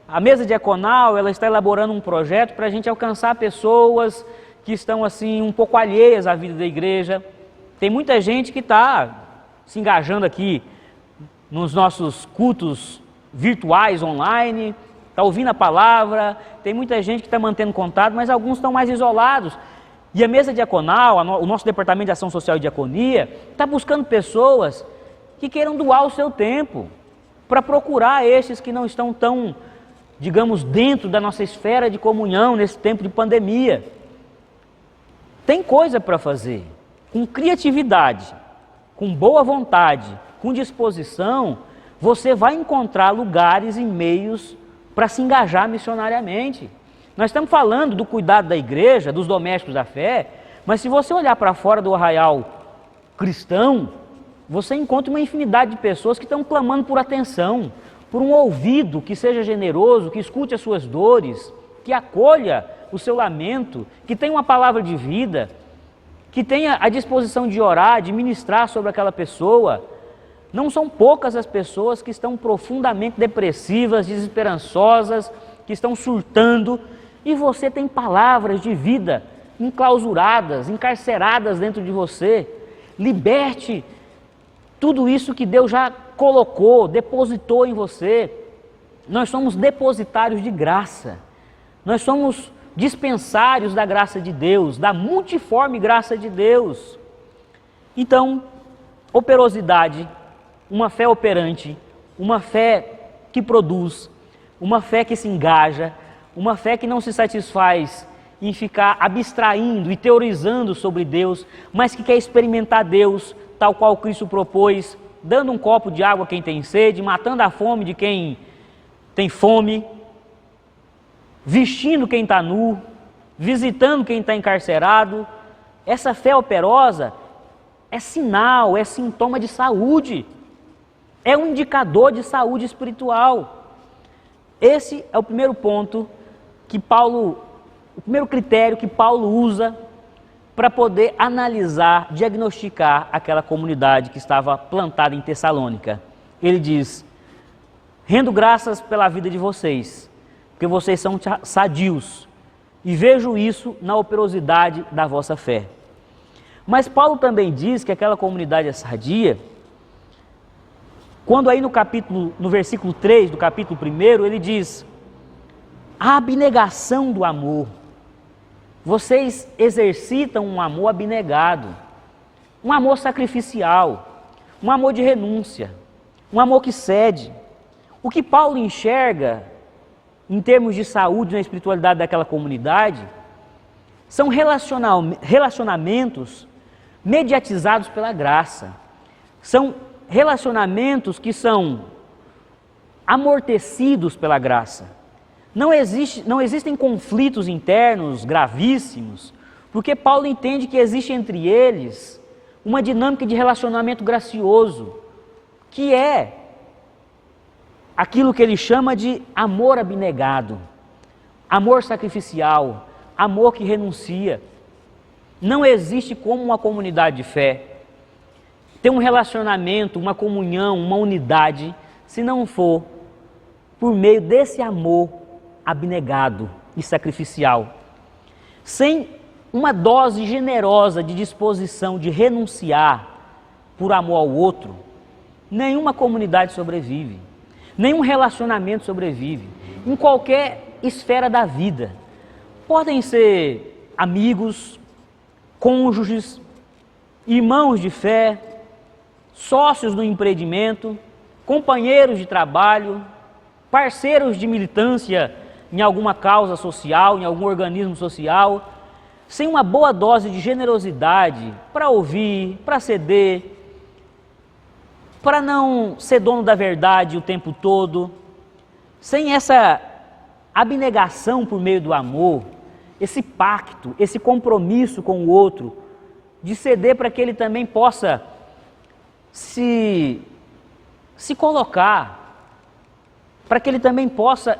A: A mesa diaconal, ela está elaborando um projeto para a gente alcançar pessoas que estão assim um pouco alheias à vida da igreja. Tem muita gente que está se engajando aqui nos nossos cultos virtuais, online, está ouvindo a palavra, tem muita gente que está mantendo contato, mas alguns estão mais isolados. E a mesa diaconal, o nosso departamento de ação social e diaconia, está buscando pessoas que queiram doar o seu tempo para procurar esses que não estão tão, digamos, dentro da nossa esfera de comunhão nesse tempo de pandemia. Tem coisa para fazer. Com criatividade, com boa vontade, com disposição, você vai encontrar lugares e meios para se engajar missionariamente. Nós estamos falando do cuidado da igreja, dos domésticos da fé, mas se você olhar para fora do arraial cristão, você encontra uma infinidade de pessoas que estão clamando por atenção, por um ouvido que seja generoso, que escute as suas dores, que acolha o seu lamento, que tenha uma palavra de vida, que tenha a disposição de orar, de ministrar sobre aquela pessoa. Não são poucas as pessoas que estão profundamente depressivas, desesperançosas, que estão surtando, e você tem palavras de vida enclausuradas, encarceradas dentro de você. Liberte tudo isso que Deus já colocou, depositou em você. Nós somos depositários de graça. Nós somos dispensários da graça de Deus, da multiforme graça de Deus. Então, operosidade, uma fé operante, uma fé que produz, uma fé que se engaja, uma fé que não se satisfaz em ficar abstraindo e teorizando sobre Deus, mas que quer experimentar Deus, tal qual Cristo propôs, dando um copo de água a quem tem sede, matando a fome de quem tem fome, vestindo quem está nu, visitando quem está encarcerado. Essa fé operosa é sinal, é sintoma de saúde, é um indicador de saúde espiritual. Esse é o primeiro ponto que o primeiro critério que Paulo usa para poder analisar, diagnosticar aquela comunidade que estava plantada em Tessalônica. Ele diz: rendo graças pela vida de vocês, porque vocês são sadios, e vejo isso na operosidade da vossa fé. Mas Paulo também diz que aquela comunidade é sadia, quando aí no versículo 3 do capítulo 1, ele diz: a abnegação do amor. Vocês exercitam um amor abnegado, um amor sacrificial, um amor de renúncia, um amor que cede. O que Paulo enxerga em termos de saúde na espiritualidade daquela comunidade são relacionamentos mediatizados pela graça. São relacionamentos que são amortecidos pela graça. Não existem conflitos internos gravíssimos, porque Paulo entende que existe entre eles uma dinâmica de relacionamento gracioso, que é aquilo que ele chama de amor abnegado, amor sacrificial, amor que renuncia. Não existe como uma comunidade de fé ter um relacionamento, uma comunhão, uma unidade, se não for por meio desse amor abnegado e sacrificial. Sem uma dose generosa de disposição de renunciar por amor ao outro, nenhuma comunidade sobrevive, nenhum relacionamento sobrevive, em qualquer esfera da vida. Podem ser amigos, cônjuges, irmãos de fé, sócios no empreendimento, companheiros de trabalho, parceiros de militância em alguma causa social, em algum organismo social, sem uma boa dose de generosidade para ouvir, para ceder, para não ser dono da verdade o tempo todo, sem essa abnegação por meio do amor, esse pacto, esse compromisso com o outro, de ceder para que ele também possa se colocar, para que ele também possa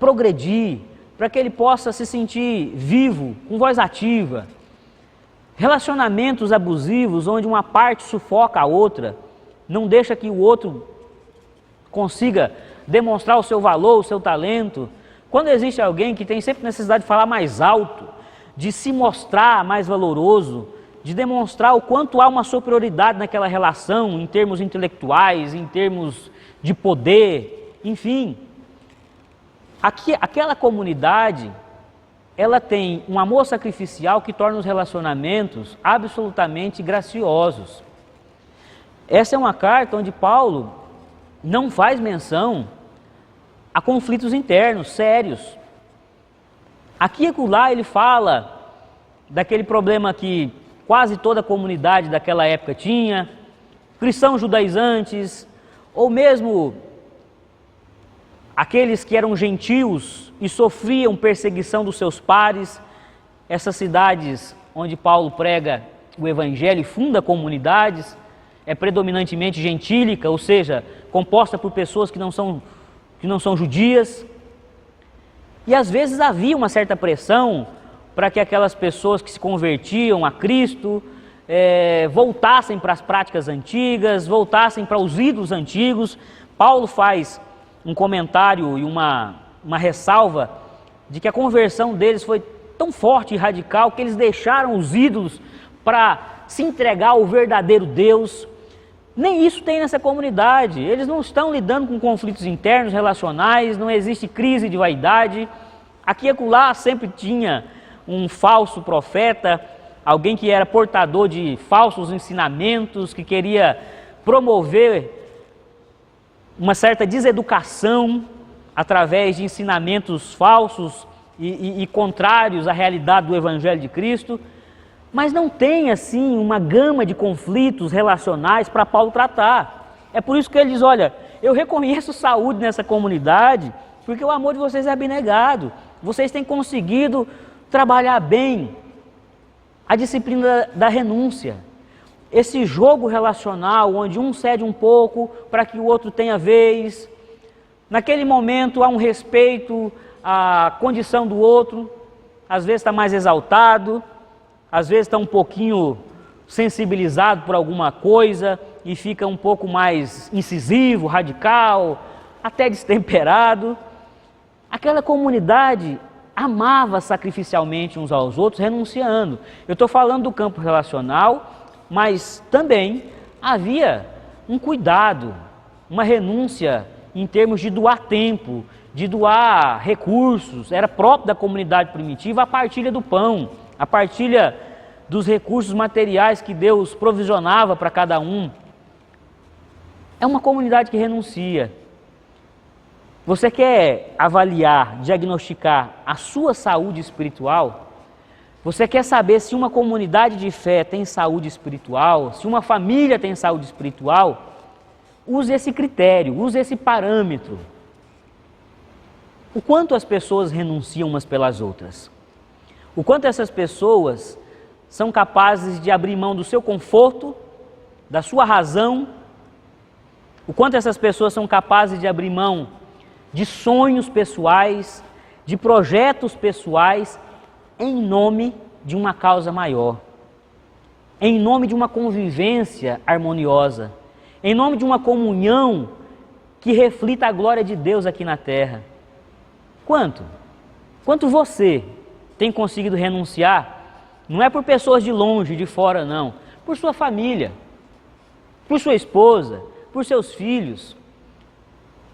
A: progredir, para que ele possa se sentir vivo, com voz ativa. Relacionamentos abusivos, onde uma parte sufoca a outra, não deixa que o outro consiga demonstrar o seu valor, o seu talento. Quando existe alguém que tem sempre necessidade de falar mais alto, de se mostrar mais valoroso, de demonstrar o quanto há uma superioridade naquela relação, em termos intelectuais, em termos de poder, enfim. Aquela comunidade, ela tem um amor sacrificial que torna os relacionamentos absolutamente graciosos. Essa é uma carta onde Paulo não faz menção a conflitos internos sérios. Aqui e acolá ele fala daquele problema que quase toda a comunidade daquela época tinha, cristãos judaizantes, ou mesmo aqueles que eram gentios e sofriam perseguição dos seus pares, essas cidades onde Paulo prega o evangelho e funda comunidades, é predominantemente gentílica, ou seja, composta por pessoas que não são judias. E às vezes havia uma certa pressão para que aquelas pessoas que se convertiam a Cristo voltassem para as práticas antigas, voltassem para os ídolos antigos. Paulo faz um comentário e uma ressalva de que a conversão deles foi tão forte e radical que eles deixaram os ídolos para se entregar ao verdadeiro Deus. Nem isso tem nessa comunidade. Eles não estão lidando com conflitos internos, relacionais, não existe crise de vaidade. Aqui e acolá sempre tinha um falso profeta, alguém que era portador de falsos ensinamentos, que queria promover uma certa deseducação através de ensinamentos falsos e contrários à realidade do Evangelho de Cristo, mas não tem assim uma gama de conflitos relacionais para Paulo tratar. É por isso que ele diz, olha, eu reconheço saúde nessa comunidade, porque o amor de vocês é abnegado, vocês têm conseguido trabalhar bem a disciplina da renúncia, esse jogo relacional onde um cede um pouco para que o outro tenha vez. Naquele momento há um respeito à condição do outro, às vezes está mais exaltado, às vezes está um pouquinho sensibilizado por alguma coisa e fica um pouco mais incisivo, radical, até destemperado. Aquela comunidade amava sacrificialmente uns aos outros, renunciando. Eu estou falando do campo relacional, mas também havia um cuidado, uma renúncia em termos de doar tempo, de doar recursos. Era próprio da comunidade primitiva a partilha do pão, a partilha dos recursos materiais que Deus provisionava para cada um. É uma comunidade que renuncia. Você quer avaliar, diagnosticar a sua saúde espiritual? Você quer saber se uma comunidade de fé tem saúde espiritual, se uma família tem saúde espiritual? Use esse critério, use esse parâmetro. O quanto as pessoas renunciam umas pelas outras? O quanto essas pessoas são capazes de abrir mão do seu conforto, da sua razão? O quanto essas pessoas são capazes de abrir mão de sonhos pessoais, de projetos pessoais, em nome de uma causa maior, em nome de uma convivência harmoniosa, em nome de uma comunhão que reflita a glória de Deus aqui na terra. Quanto você tem conseguido renunciar? Não é por pessoas de longe, de fora, não. Por sua família, por sua esposa, por seus filhos.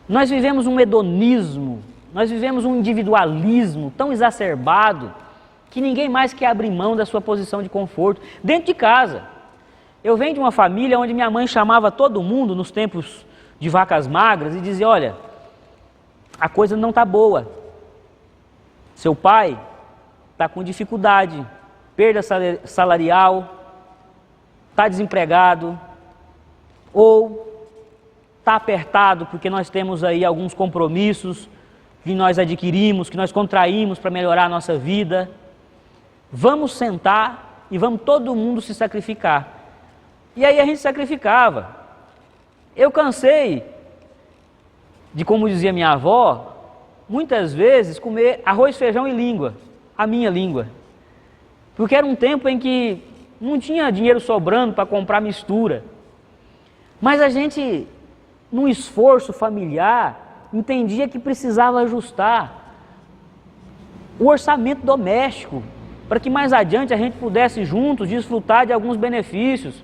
A: Nós vivemos um hedonismo, nós vivemos um individualismo tão exacerbado que ninguém mais quer abrir mão da sua posição de conforto dentro de casa. Eu venho de uma família onde minha mãe chamava todo mundo nos tempos de vacas magras e dizia: olha, a coisa não está boa. Seu pai está com dificuldade, perda salarial, está desempregado, ou está apertado porque nós temos aí alguns compromissos que nós adquirimos, que nós contraímos para melhorar a nossa vida. Vamos sentar e vamos todo mundo se sacrificar. E aí a gente sacrificava. Eu cansei de, como dizia minha avó, muitas vezes comer arroz, feijão e língua, a minha língua. Porque era um tempo em que não tinha dinheiro sobrando para comprar mistura. Mas a gente, num esforço familiar, entendia que precisava ajustar o orçamento doméstico, para que mais adiante a gente pudesse juntos desfrutar de alguns benefícios.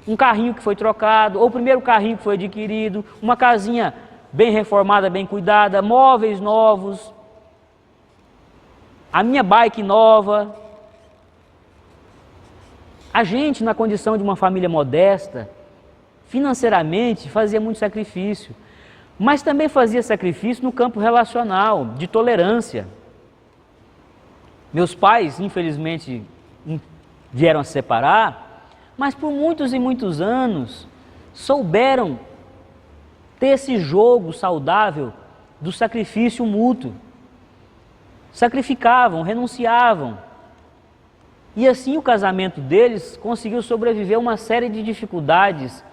A: Um carrinho que foi trocado, ou o primeiro carrinho que foi adquirido, uma casinha bem reformada, bem cuidada, móveis novos, a minha bike nova. A gente, na condição de uma família modesta, financeiramente fazia muito sacrifício, mas também fazia sacrifício no campo relacional, de tolerância. Meus pais, infelizmente, vieram a se separar, mas por muitos e muitos anos souberam ter esse jogo saudável do sacrifício mútuo. Sacrificavam, renunciavam. E assim o casamento deles conseguiu sobreviver a uma série de dificuldades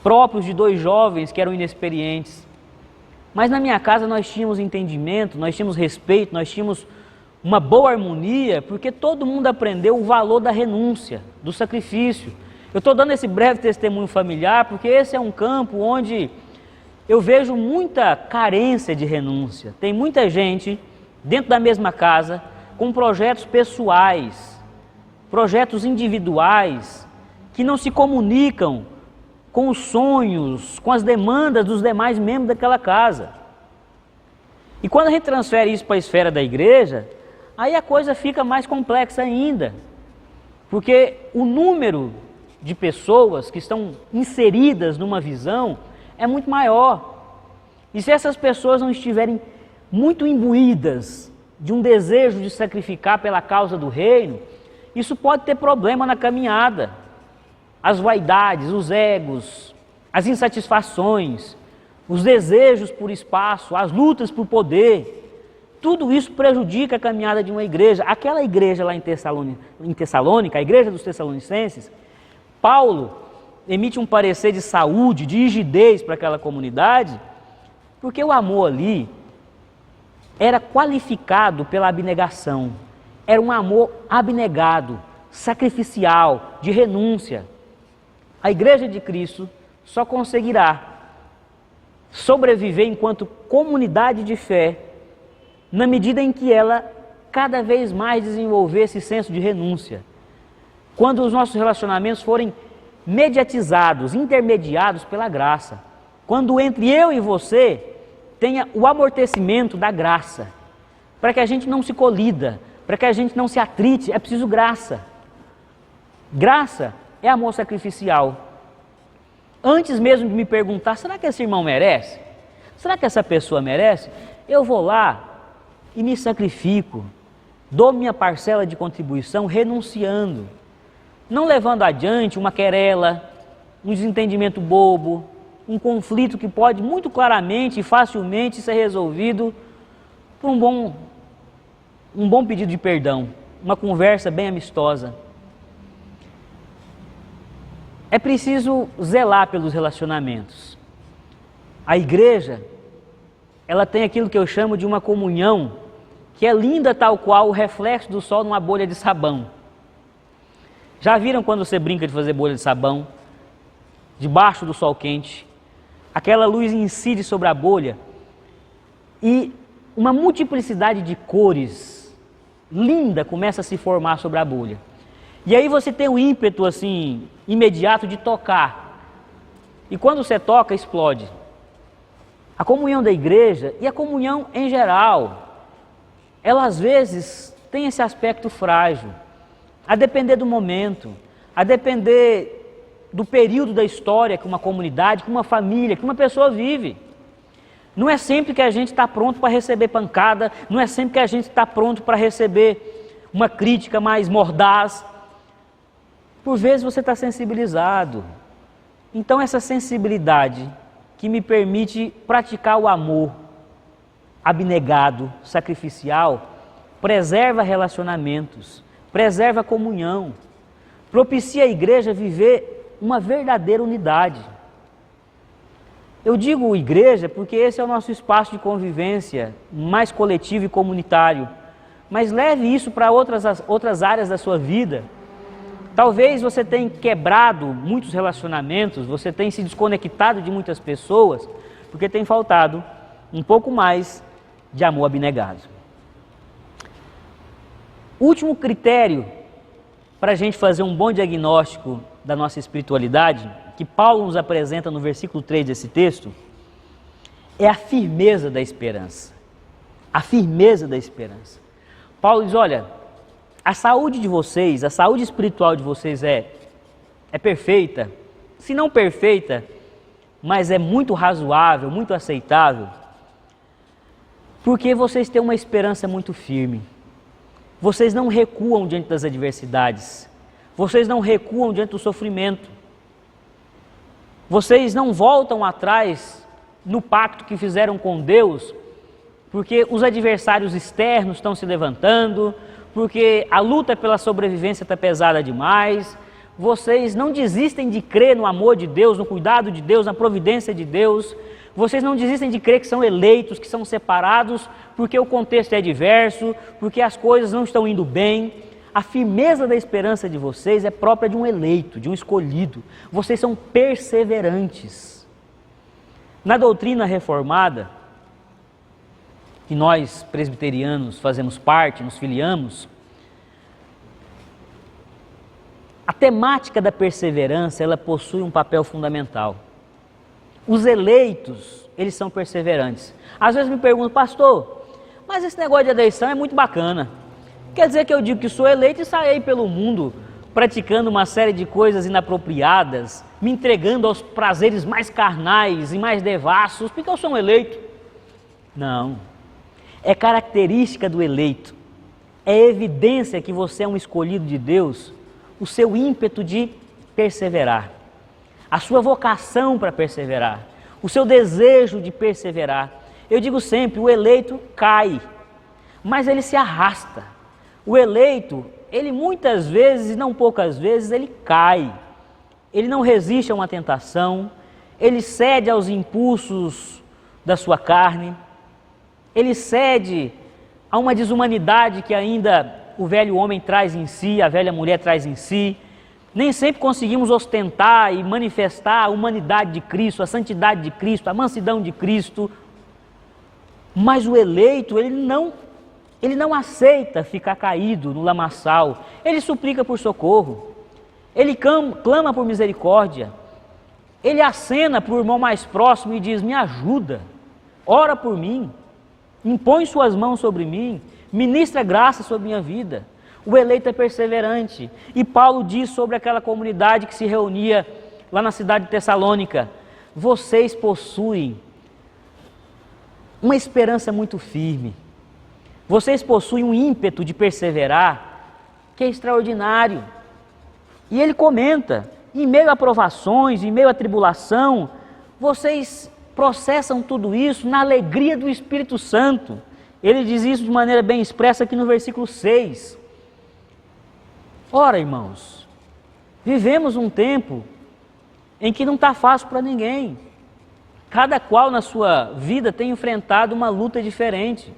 A: próprios de dois jovens que eram inexperientes. Mas na minha casa nós tínhamos entendimento, nós tínhamos respeito, nós tínhamos uma boa harmonia, porque todo mundo aprendeu o valor da renúncia, do sacrifício. Eu estou dando esse breve testemunho familiar porque esse é um campo onde eu vejo muita carência de renúncia. Tem muita gente dentro da mesma casa com projetos pessoais, projetos individuais, que não se comunicam com os sonhos, com as demandas dos demais membros daquela casa. E quando a gente transfere isso para a esfera da igreja, aí a coisa fica mais complexa ainda, porque o número de pessoas que estão inseridas numa visão é muito maior. E se essas pessoas não estiverem muito imbuídas de um desejo de sacrificar pela causa do reino, isso pode ter problema na caminhada. As vaidades, os egos, as insatisfações, os desejos por espaço, as lutas por poder, tudo isso prejudica a caminhada de uma igreja. Aquela igreja lá em Tessalônica, a igreja dos Tessalonicenses, Paulo emite um parecer de saúde, de rigidez para aquela comunidade, porque o amor ali era qualificado pela abnegação. Era um amor abnegado, sacrificial, de renúncia. A igreja de Cristo só conseguirá sobreviver enquanto comunidade de fé na medida em que ela cada vez mais desenvolver esse senso de renúncia. Quando os nossos relacionamentos forem mediatizados, intermediados pela graça. Quando entre eu e você tenha o amortecimento da graça, para que a gente não se colida, para que a gente não se atrite, é preciso graça. Graça é amor sacrificial. Antes mesmo de me perguntar, será que esse irmão merece? Será que essa pessoa merece? Eu vou lá e me sacrifico, dou minha parcela de contribuição renunciando, não levando adiante uma querela, um desentendimento bobo, um conflito que pode muito claramente e facilmente ser resolvido por um bom pedido de perdão, uma conversa bem amistosa. É preciso zelar pelos relacionamentos. A igreja, ela tem aquilo que eu chamo de uma comunhão que é linda tal qual o reflexo do sol numa bolha de sabão. Já viram quando você brinca de fazer bolha de sabão, debaixo do sol quente? Aquela luz incide sobre a bolha e uma multiplicidade de cores linda começa a se formar sobre a bolha. E aí você tem o ímpeto assim, imediato de tocar. E quando você toca, explode. A comunhão da igreja e a comunhão em geral, ela às vezes tem esse aspecto frágil, a depender do momento, a depender do período da história que uma comunidade, que uma família, que uma pessoa vive. Não é sempre que a gente está pronto para receber pancada, não é sempre que a gente está pronto para receber uma crítica mais mordaz. Por vezes você está sensibilizado. Então essa sensibilidade que me permite praticar o amor abnegado, sacrificial, preserva relacionamentos, preserva a comunhão, propicia a igreja viver uma verdadeira unidade. Eu digo igreja porque esse é o nosso espaço de convivência mais coletivo e comunitário, mas leve isso para outras áreas da sua vida. Talvez você tenha quebrado muitos relacionamentos, você tenha se desconectado de muitas pessoas, porque tem faltado um pouco mais de amor abnegado. Último critério para a gente fazer um bom diagnóstico da nossa espiritualidade, que Paulo nos apresenta no versículo 3 desse texto, é a firmeza da esperança. A firmeza da esperança. Paulo diz, olha, a saúde de vocês, a saúde espiritual de vocês é perfeita, se não perfeita, mas é muito razoável, muito aceitável, porque vocês têm uma esperança muito firme. Vocês não recuam diante das adversidades, vocês não recuam diante do sofrimento, vocês não voltam atrás no pacto que fizeram com Deus, porque os adversários externos estão se levantando, porque a luta pela sobrevivência está pesada demais. Vocês não desistem de crer no amor de Deus, no cuidado de Deus, na providência de Deus. Vocês não desistem de crer que são eleitos, que são separados, porque o contexto é adverso, porque as coisas não estão indo bem. A firmeza da esperança de vocês é própria de um eleito, de um escolhido. Vocês são perseverantes. Na doutrina reformada, que nós presbiterianos fazemos parte, nos filiamos, a temática da perseverança, ela possui um papel fundamental. Os eleitos, eles são perseverantes. Às vezes me perguntam, pastor, mas esse negócio de eleição é muito bacana. Quer dizer que eu digo que sou eleito e saio aí pelo mundo praticando uma série de coisas inapropriadas, me entregando aos prazeres mais carnais e mais devassos, porque eu sou um eleito? Não. É característica do eleito, é evidência que você é um escolhido de Deus, o seu ímpeto de perseverar, a sua vocação para perseverar, o seu desejo de perseverar. Eu digo sempre, o eleito cai, mas ele se arrasta. O eleito, ele muitas vezes, e não poucas vezes, ele cai. Ele não resiste a uma tentação, ele cede aos impulsos da sua carne, ele cede a uma desumanidade que ainda o velho homem traz em si, a velha mulher traz em si. Nem sempre conseguimos ostentar e manifestar a humanidade de Cristo, a santidade de Cristo, a mansidão de Cristo. Mas o eleito, ele não aceita ficar caído no lamaçal. Ele suplica por socorro, ele clama por misericórdia, ele acena para o irmão mais próximo e diz, me ajuda, ora por mim, impõe suas mãos sobre mim, ministra graça sobre minha vida. O eleito é perseverante. E Paulo diz sobre aquela comunidade que se reunia lá na cidade de Tessalônica, vocês possuem uma esperança muito firme, vocês possuem um ímpeto de perseverar que é extraordinário. E ele comenta, em meio a provações, em meio a tribulação, vocês processam tudo isso na alegria do Espírito Santo. Ele diz isso de maneira bem expressa aqui no versículo 6. Ora, irmãos, vivemos um tempo em que não está fácil para ninguém. Cada qual na sua vida tem enfrentado uma luta diferente.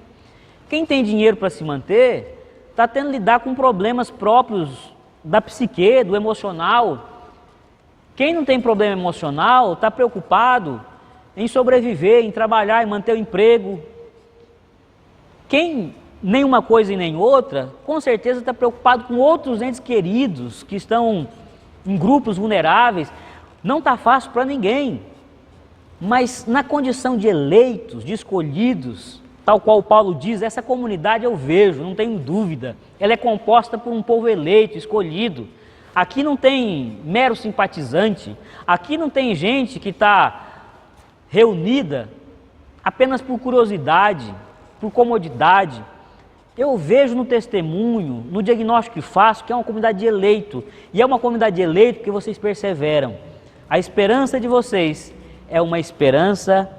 A: Quem tem dinheiro para se manter está tendo que lidar com problemas próprios da psique, do emocional. Quem não tem problema emocional está preocupado em sobreviver, em trabalhar, em manter o emprego. Quem nem uma coisa e nem outra, com certeza está preocupado com outros entes queridos que estão em grupos vulneráveis. Não está fácil para ninguém, mas na condição de eleitos, de escolhidos, tal qual Paulo diz, essa comunidade eu vejo, não tenho dúvida, ela é composta por um povo eleito, escolhido. Aqui não tem mero simpatizante, aqui não tem gente que está reunida apenas por curiosidade, por comodidade. Eu vejo no testemunho, no diagnóstico que faço, que é uma comunidade de eleito, e é uma comunidade de eleito porque vocês perseveram. A esperança de vocês é uma esperança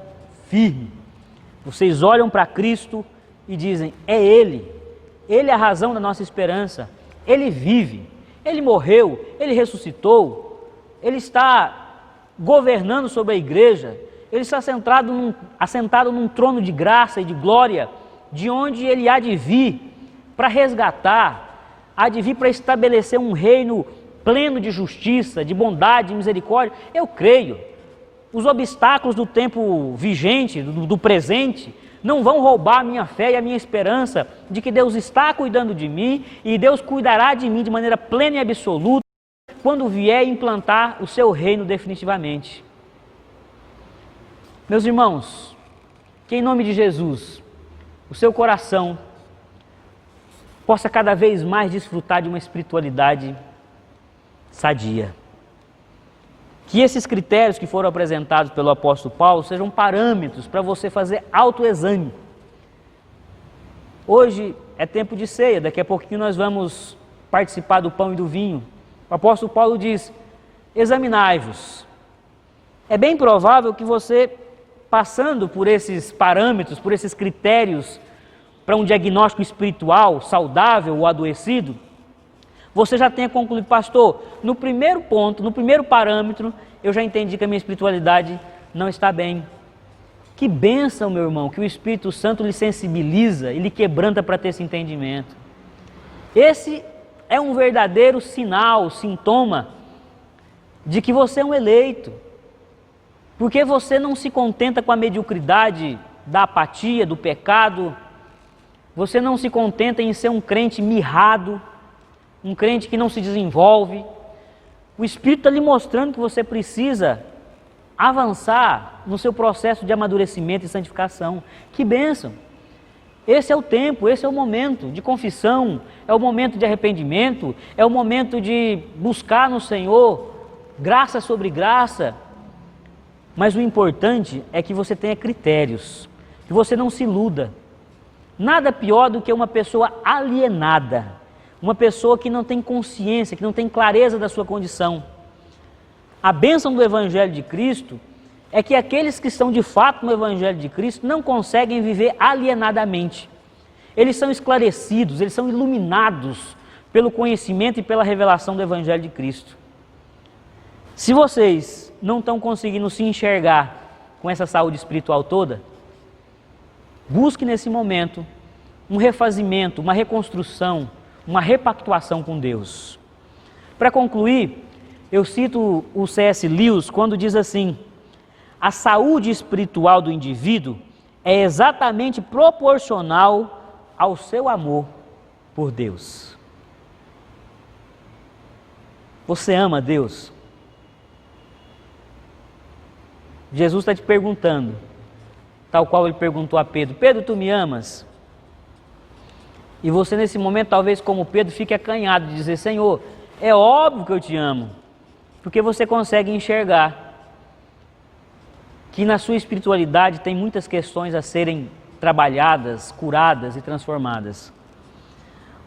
A: firme. Vocês olham para Cristo e dizem, é Ele é a razão da nossa esperança, Ele vive, Ele morreu, Ele ressuscitou, Ele está governando sobre a igreja, Ele está assentado num trono de graça e de glória, de onde Ele há de vir para resgatar, há de vir para estabelecer um reino pleno de justiça, de bondade, de misericórdia. Eu creio. Os obstáculos do tempo vigente, do presente, não vão roubar a minha fé e a minha esperança de que Deus está cuidando de mim e Deus cuidará de mim de maneira plena e absoluta quando vier implantar o seu reino definitivamente. Meus irmãos, que em nome de Jesus, o seu coração possa cada vez mais desfrutar de uma espiritualidade sadia. Que esses critérios que foram apresentados pelo apóstolo Paulo sejam parâmetros para você fazer autoexame. Hoje é tempo de ceia, daqui a pouquinho nós vamos participar do pão e do vinho. O apóstolo Paulo diz, examinai-vos. É bem provável que você, passando por esses parâmetros, por esses critérios para um diagnóstico espiritual saudável ou adoecido, você já tenha concluído, pastor, no primeiro ponto, no primeiro parâmetro, eu já entendi que a minha espiritualidade não está bem. Que bênção, meu irmão, que o Espírito Santo lhe sensibiliza e lhe quebranta para ter esse entendimento. Esse é um verdadeiro sinal, sintoma de que você é um eleito. Porque você não se contenta com a mediocridade da apatia, do pecado. Você não se contenta em ser um crente mirrado, um crente que não se desenvolve. O Espírito está lhe mostrando que você precisa avançar no seu processo de amadurecimento e santificação. Que bênção! Esse é o tempo, esse é o momento de confissão, é o momento de arrependimento, é o momento de buscar no Senhor graça sobre graça. Mas o importante é que você tenha critérios, que você não se iluda. Nada pior do que uma pessoa alienada, uma pessoa que não tem consciência, que não tem clareza da sua condição. A bênção do Evangelho de Cristo é que aqueles que estão de fato no Evangelho de Cristo não conseguem viver alienadamente. Eles são esclarecidos, eles são iluminados pelo conhecimento e pela revelação do Evangelho de Cristo. Se vocês não estão conseguindo se enxergar com essa saúde espiritual toda, busque nesse momento um refazimento, uma reconstrução, uma repactuação com Deus. Para concluir, eu cito o C.S. Lewis quando diz assim, a saúde espiritual do indivíduo é exatamente proporcional ao seu amor por Deus. Você ama Deus? Jesus está te perguntando, tal qual ele perguntou a Pedro, Pedro, tu me amas? E você nesse momento, talvez como Pedro, fique acanhado de dizer, Senhor, é óbvio que eu te amo, porque você consegue enxergar que na sua espiritualidade tem muitas questões a serem trabalhadas, curadas e transformadas.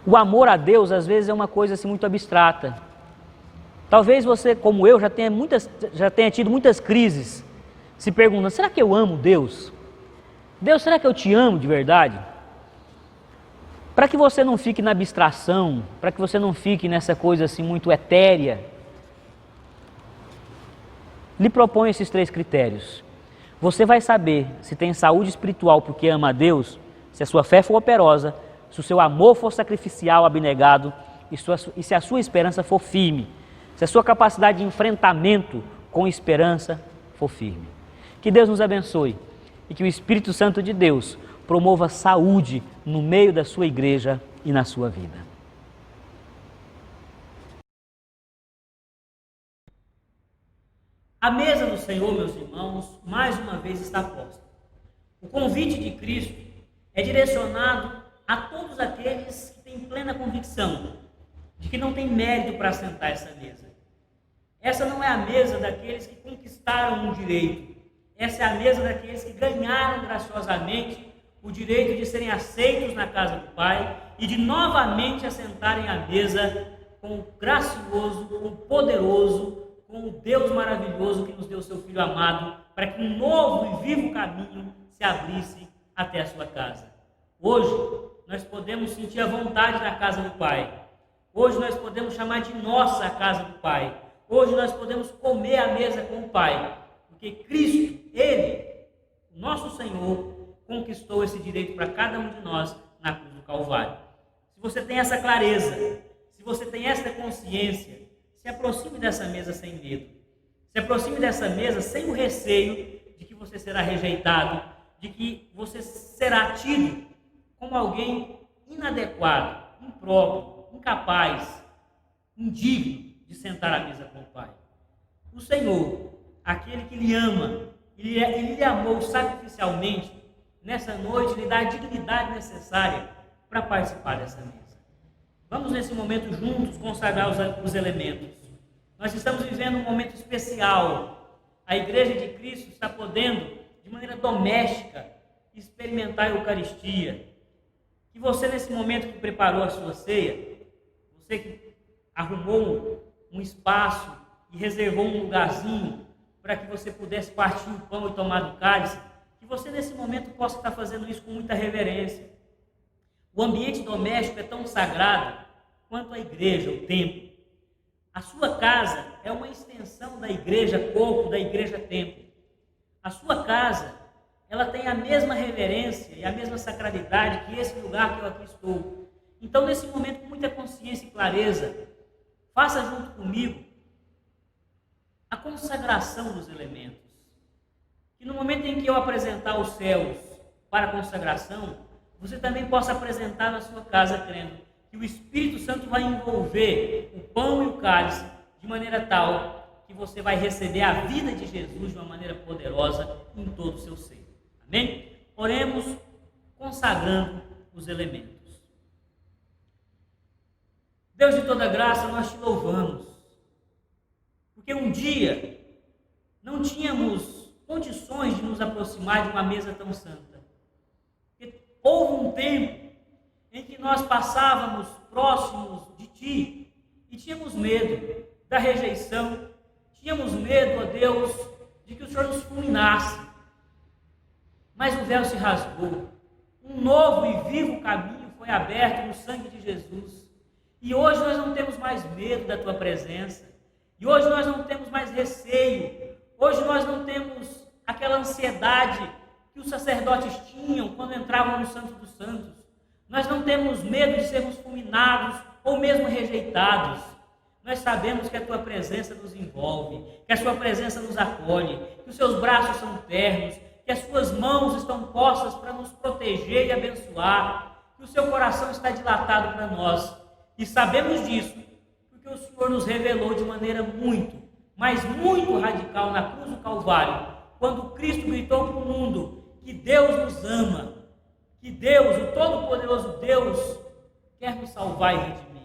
A: O amor a Deus às vezes é uma coisa assim muito abstrata. Talvez você, como eu, já tenha tido muitas crises, se perguntando, será que eu amo Deus? Deus, será que eu te amo de verdade? Para que você não fique na abstração, para que você não fique nessa coisa assim muito etérea, lhe proponho esses 3 critérios. Você vai saber se tem saúde espiritual porque ama a Deus se a sua fé for operosa, se o seu amor for sacrificial, abnegado, e se a sua esperança for firme, se a sua capacidade de enfrentamento com esperança for firme. Que Deus nos abençoe e que o Espírito Santo de Deus promova saúde no meio da sua igreja e na sua vida. A mesa do Senhor, meus irmãos, mais uma vez está posta. O convite de Cristo é direcionado a todos aqueles que têm plena convicção de que não tem mérito para sentar essa mesa. Essa não é a mesa daqueles que conquistaram um direito. Essa é a mesa daqueles que ganharam graciosamente o direito de serem aceitos na casa do Pai e de novamente assentarem à mesa com o gracioso, com o poderoso, com o Deus maravilhoso que nos deu seu Filho amado, para que um novo e vivo caminho se abrisse até a sua casa. Hoje, nós podemos sentir a vontade da casa do Pai. Hoje nós podemos chamar de nossa a casa do Pai. Hoje nós podemos comer à mesa com o Pai, porque Cristo, Ele, o nosso Senhor, conquistou esse direito para cada um de nós na cruz do Calvário. Se você tem essa clareza, se você tem essa consciência, se aproxime dessa mesa sem medo. Se aproxime dessa mesa sem o receio de que você será rejeitado, de que você será tido como alguém inadequado, impróprio, incapaz, indigno de sentar à mesa com o Pai. O Senhor, aquele que lhe ama, Ele lhe amou sacrificialmente, nessa noite lhe dá a dignidade necessária para participar dessa mesa. Vamos nesse momento juntos consagrar os elementos. Nós estamos vivendo um momento especial. A Igreja de Cristo está podendo, de maneira doméstica, experimentar a Eucaristia. Que você, nesse momento que preparou a sua ceia, você que arrumou um espaço e reservou um lugarzinho para que você pudesse partir o pão e tomar do cálice, que você, nesse momento, possa estar fazendo isso com muita reverência. O ambiente doméstico é tão sagrado quanto a igreja, o templo. A sua casa é uma extensão da igreja corpo, da igreja templo. A sua casa, ela tem a mesma reverência e a mesma sacralidade que esse lugar que eu aqui estou. Então, nesse momento, com muita consciência e clareza, faça junto comigo a consagração dos elementos. Que no momento em que eu apresentar os céus para a consagração, você também possa apresentar na sua casa, crendo que o Espírito Santo vai envolver o pão e o cálice de maneira tal que você vai receber a vida de Jesus de uma maneira poderosa em todo o seu ser. Amém? Oremos consagrando os elementos. Deus de toda graça, nós te louvamos, porque um dia não tínhamos condições de nos aproximar de uma mesa tão santa. Porque houve um tempo em que nós passávamos próximos de Ti e tínhamos medo da rejeição, tínhamos medo, ó Deus, de que o Senhor nos fulminasse. Mas o véu se rasgou, um novo e vivo caminho foi aberto no sangue de Jesus. E hoje nós não temos mais medo da Tua presença, e hoje nós não temos mais receio, hoje nós não temos aquela ansiedade que os sacerdotes tinham quando entravam no Santo dos Santos. Nós não temos medo de sermos fulminados ou mesmo rejeitados. Nós sabemos que a Tua presença nos envolve, que a Sua presença nos acolhe, que os Seus braços são ternos, que as Suas mãos estão postas para nos proteger e abençoar, que o Seu coração está dilatado para nós. E sabemos disso porque o Senhor nos revelou de maneira muito, mas muito radical na cruz do Calvário, quando Cristo gritou para o mundo que Deus nos ama, que Deus, o Todo-Poderoso Deus, quer nos salvar e redimir.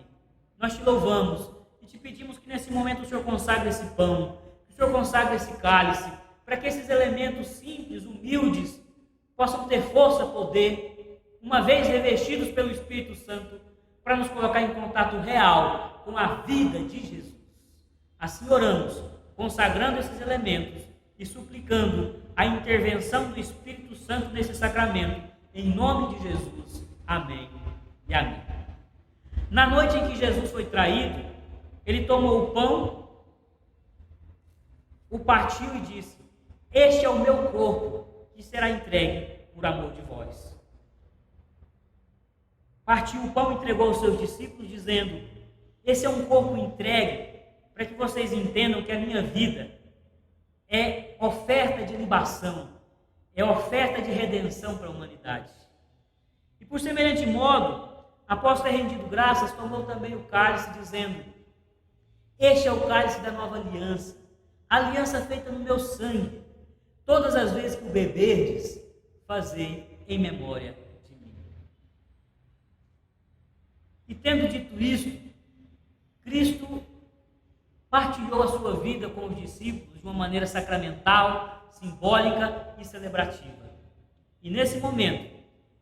A: Nós te louvamos e te pedimos que nesse momento o Senhor consagre esse pão, que o Senhor consagre esse cálice, para que esses elementos simples, humildes, possam ter força, poder, uma vez revestidos pelo Espírito Santo, para nos colocar em contato real com a vida de Jesus. Assim oramos, consagrando esses elementos e suplicando a intervenção do Espírito Santo nesse sacramento, em nome de Jesus. Amém e amém. Na noite em que Jesus foi traído, ele tomou o pão, o partiu e disse: este é o meu corpo, que será entregue por amor de vós. partiu o pão e entregou aos seus discípulos, dizendo: esse é um corpo entregue para que vocês entendam que a minha vida é oferta de libação, é oferta de redenção para a humanidade. E por semelhante modo, após ter rendido graças, tomou também o cálice, dizendo: este é o cálice da nova aliança, a aliança feita no meu sangue. Todas as vezes que o beberdes, fazei em memória de mim. E tendo dito isto, Cristo partilhou a sua vida com os discípulos de uma maneira sacramental, simbólica e celebrativa. E nesse momento,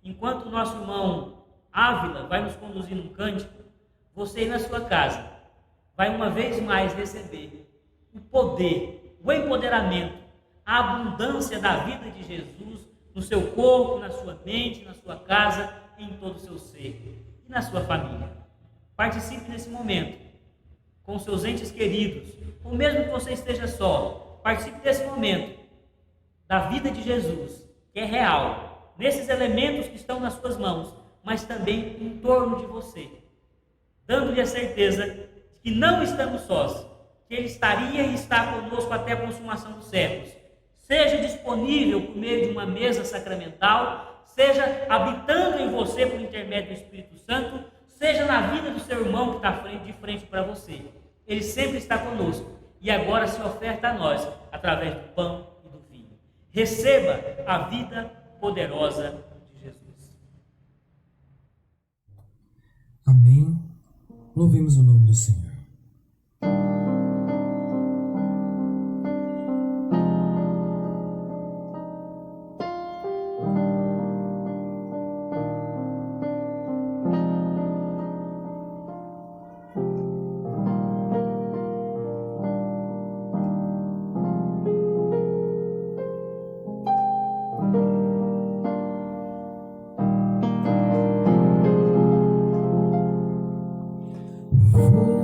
A: enquanto o nosso irmão Ávila vai nos conduzir num cântico, você aí na sua casa vai uma vez mais receber o poder, o empoderamento, a abundância da vida de Jesus no seu corpo, na sua mente, na sua casa, em todo o seu ser e na sua família. Participe nesse momento com seus entes queridos, ou mesmo que você esteja só, participe desse momento da vida de Jesus, que é real, nesses elementos que estão nas suas mãos, mas também em torno de você, dando-lhe a certeza de que não estamos sós, que Ele estaria e está conosco até a consumação dos séculos. Seja disponível por meio de uma mesa sacramental, seja habitando em você por intermédio do Espírito Santo, seja na vida do seu irmão que está de frente para você. Ele sempre está conosco e agora se oferta a nós através do pão e do vinho. Receba a vida poderosa de Jesus.
B: Amém. Louvemos o nome do Senhor.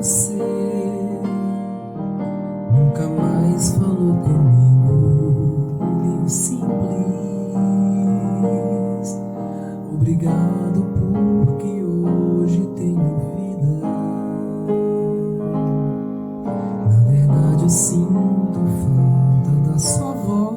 B: Você nunca mais falou comigo, nem simples. Obrigado porque hoje tenho vida. Na verdade eu sinto falta da sua voz.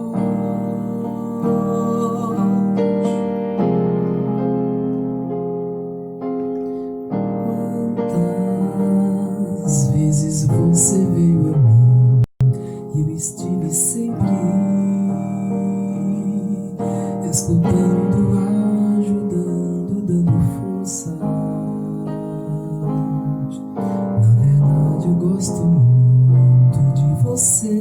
B: Às vezes você veio a mim e eu estive sempre escutando, ajudando, dando força. Na verdade eu gosto muito de você.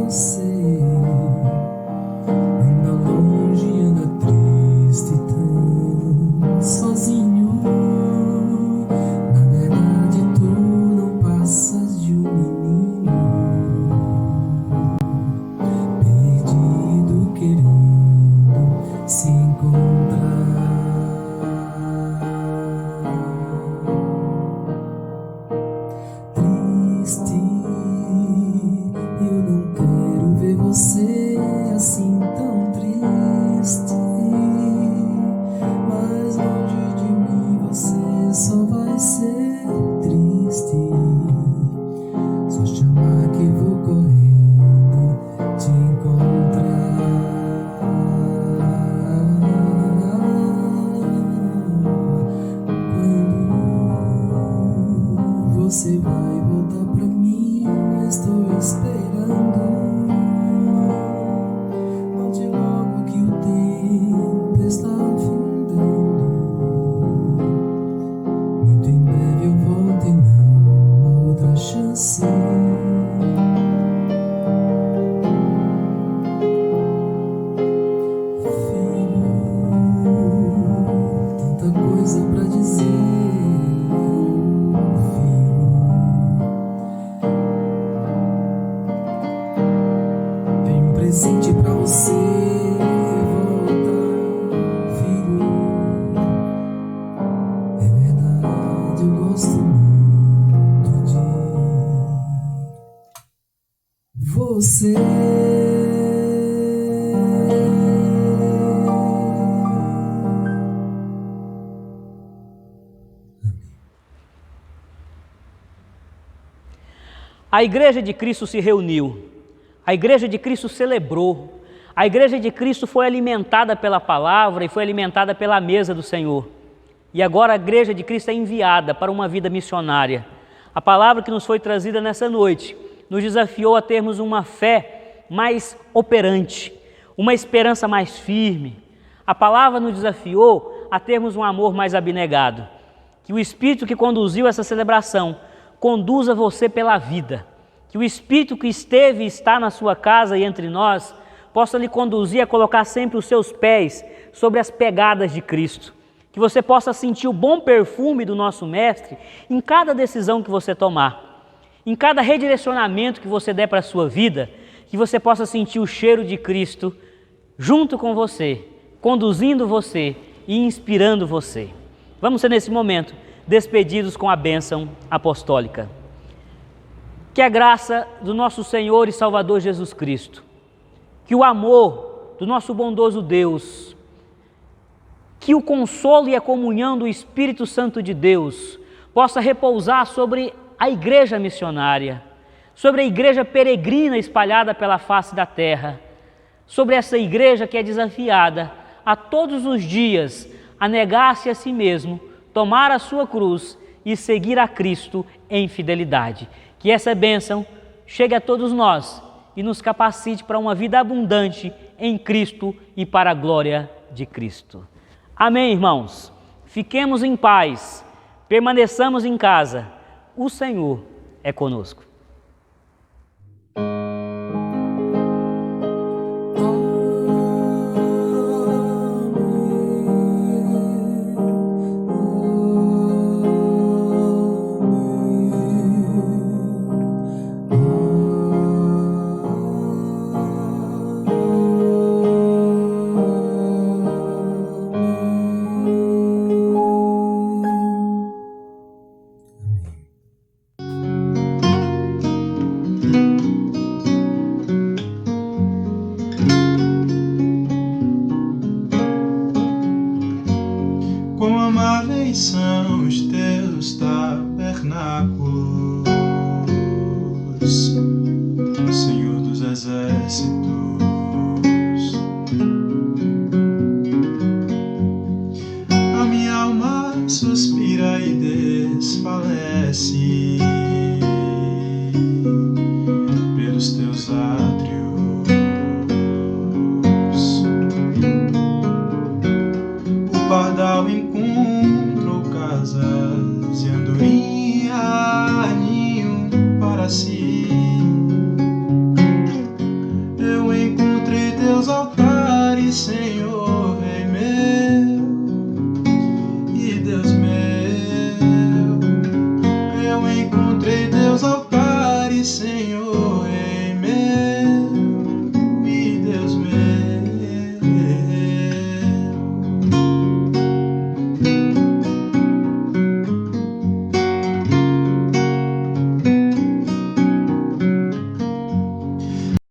B: Você anda longe, anda triste, tão sozinho. Na verdade tu não passas de um menino perdido, querendo se encontrar. Triste, eu não quero ver você assim tão triste. Mais longe de mim você só vai ser triste. Só chamar que vou correndo te encontrar. Quando você vai voltar pra mim, eu estou esperando. Volte logo que o tempo está findando. Muito em breve eu volto e não há outra chance. Filho, tanta coisa pra dizer. Tenho um presente pra você. Volta, filho. É verdade, eu gosto muito de você.
A: A Igreja de Cristo se reuniu, a Igreja de Cristo celebrou, a Igreja de Cristo foi alimentada pela palavra e foi alimentada pela mesa do Senhor. E agora a Igreja de Cristo é enviada para uma vida missionária. A palavra que nos foi trazida nessa noite nos desafiou a termos uma fé mais operante, uma esperança mais firme. A palavra nos desafiou a termos um amor mais abnegado. Que o Espírito que conduziu essa celebração conduza você pela vida. Que o Espírito que esteve e está na sua casa e entre nós possa lhe conduzir a colocar sempre os seus pés sobre as pegadas de Cristo. Que você possa sentir o bom perfume do nosso Mestre em cada decisão que você tomar. Em cada redirecionamento que você der para a sua vida, que você possa sentir o cheiro de Cristo junto com você, conduzindo você e inspirando você. Vamos ser nesse momento despedidos com a bênção apostólica. Que a graça do nosso Senhor e Salvador Jesus Cristo, que o amor do nosso bondoso Deus, que o consolo e a comunhão do Espírito Santo de Deus possa repousar sobre a igreja missionária, sobre a igreja peregrina espalhada pela face da terra, sobre essa igreja que é desafiada a todos os dias a negar-se a si mesmo, tomar a sua cruz e seguir a Cristo em fidelidade. Que essa bênção chegue a todos nós e nos capacite para uma vida abundante em Cristo e para a glória de Cristo. Amém, irmãos? Fiquemos em paz, permaneçamos em casa. O Senhor é conosco.
D: Quão amáveis são os teus tabernáculos, Senhor dos exércitos. A minha alma suspira e desfalece pelos teus átrios. O pardal encontrou casas e andorinha ninho para si. Eu encontrei teus altares, Senhor, Rei meu e Deus meu.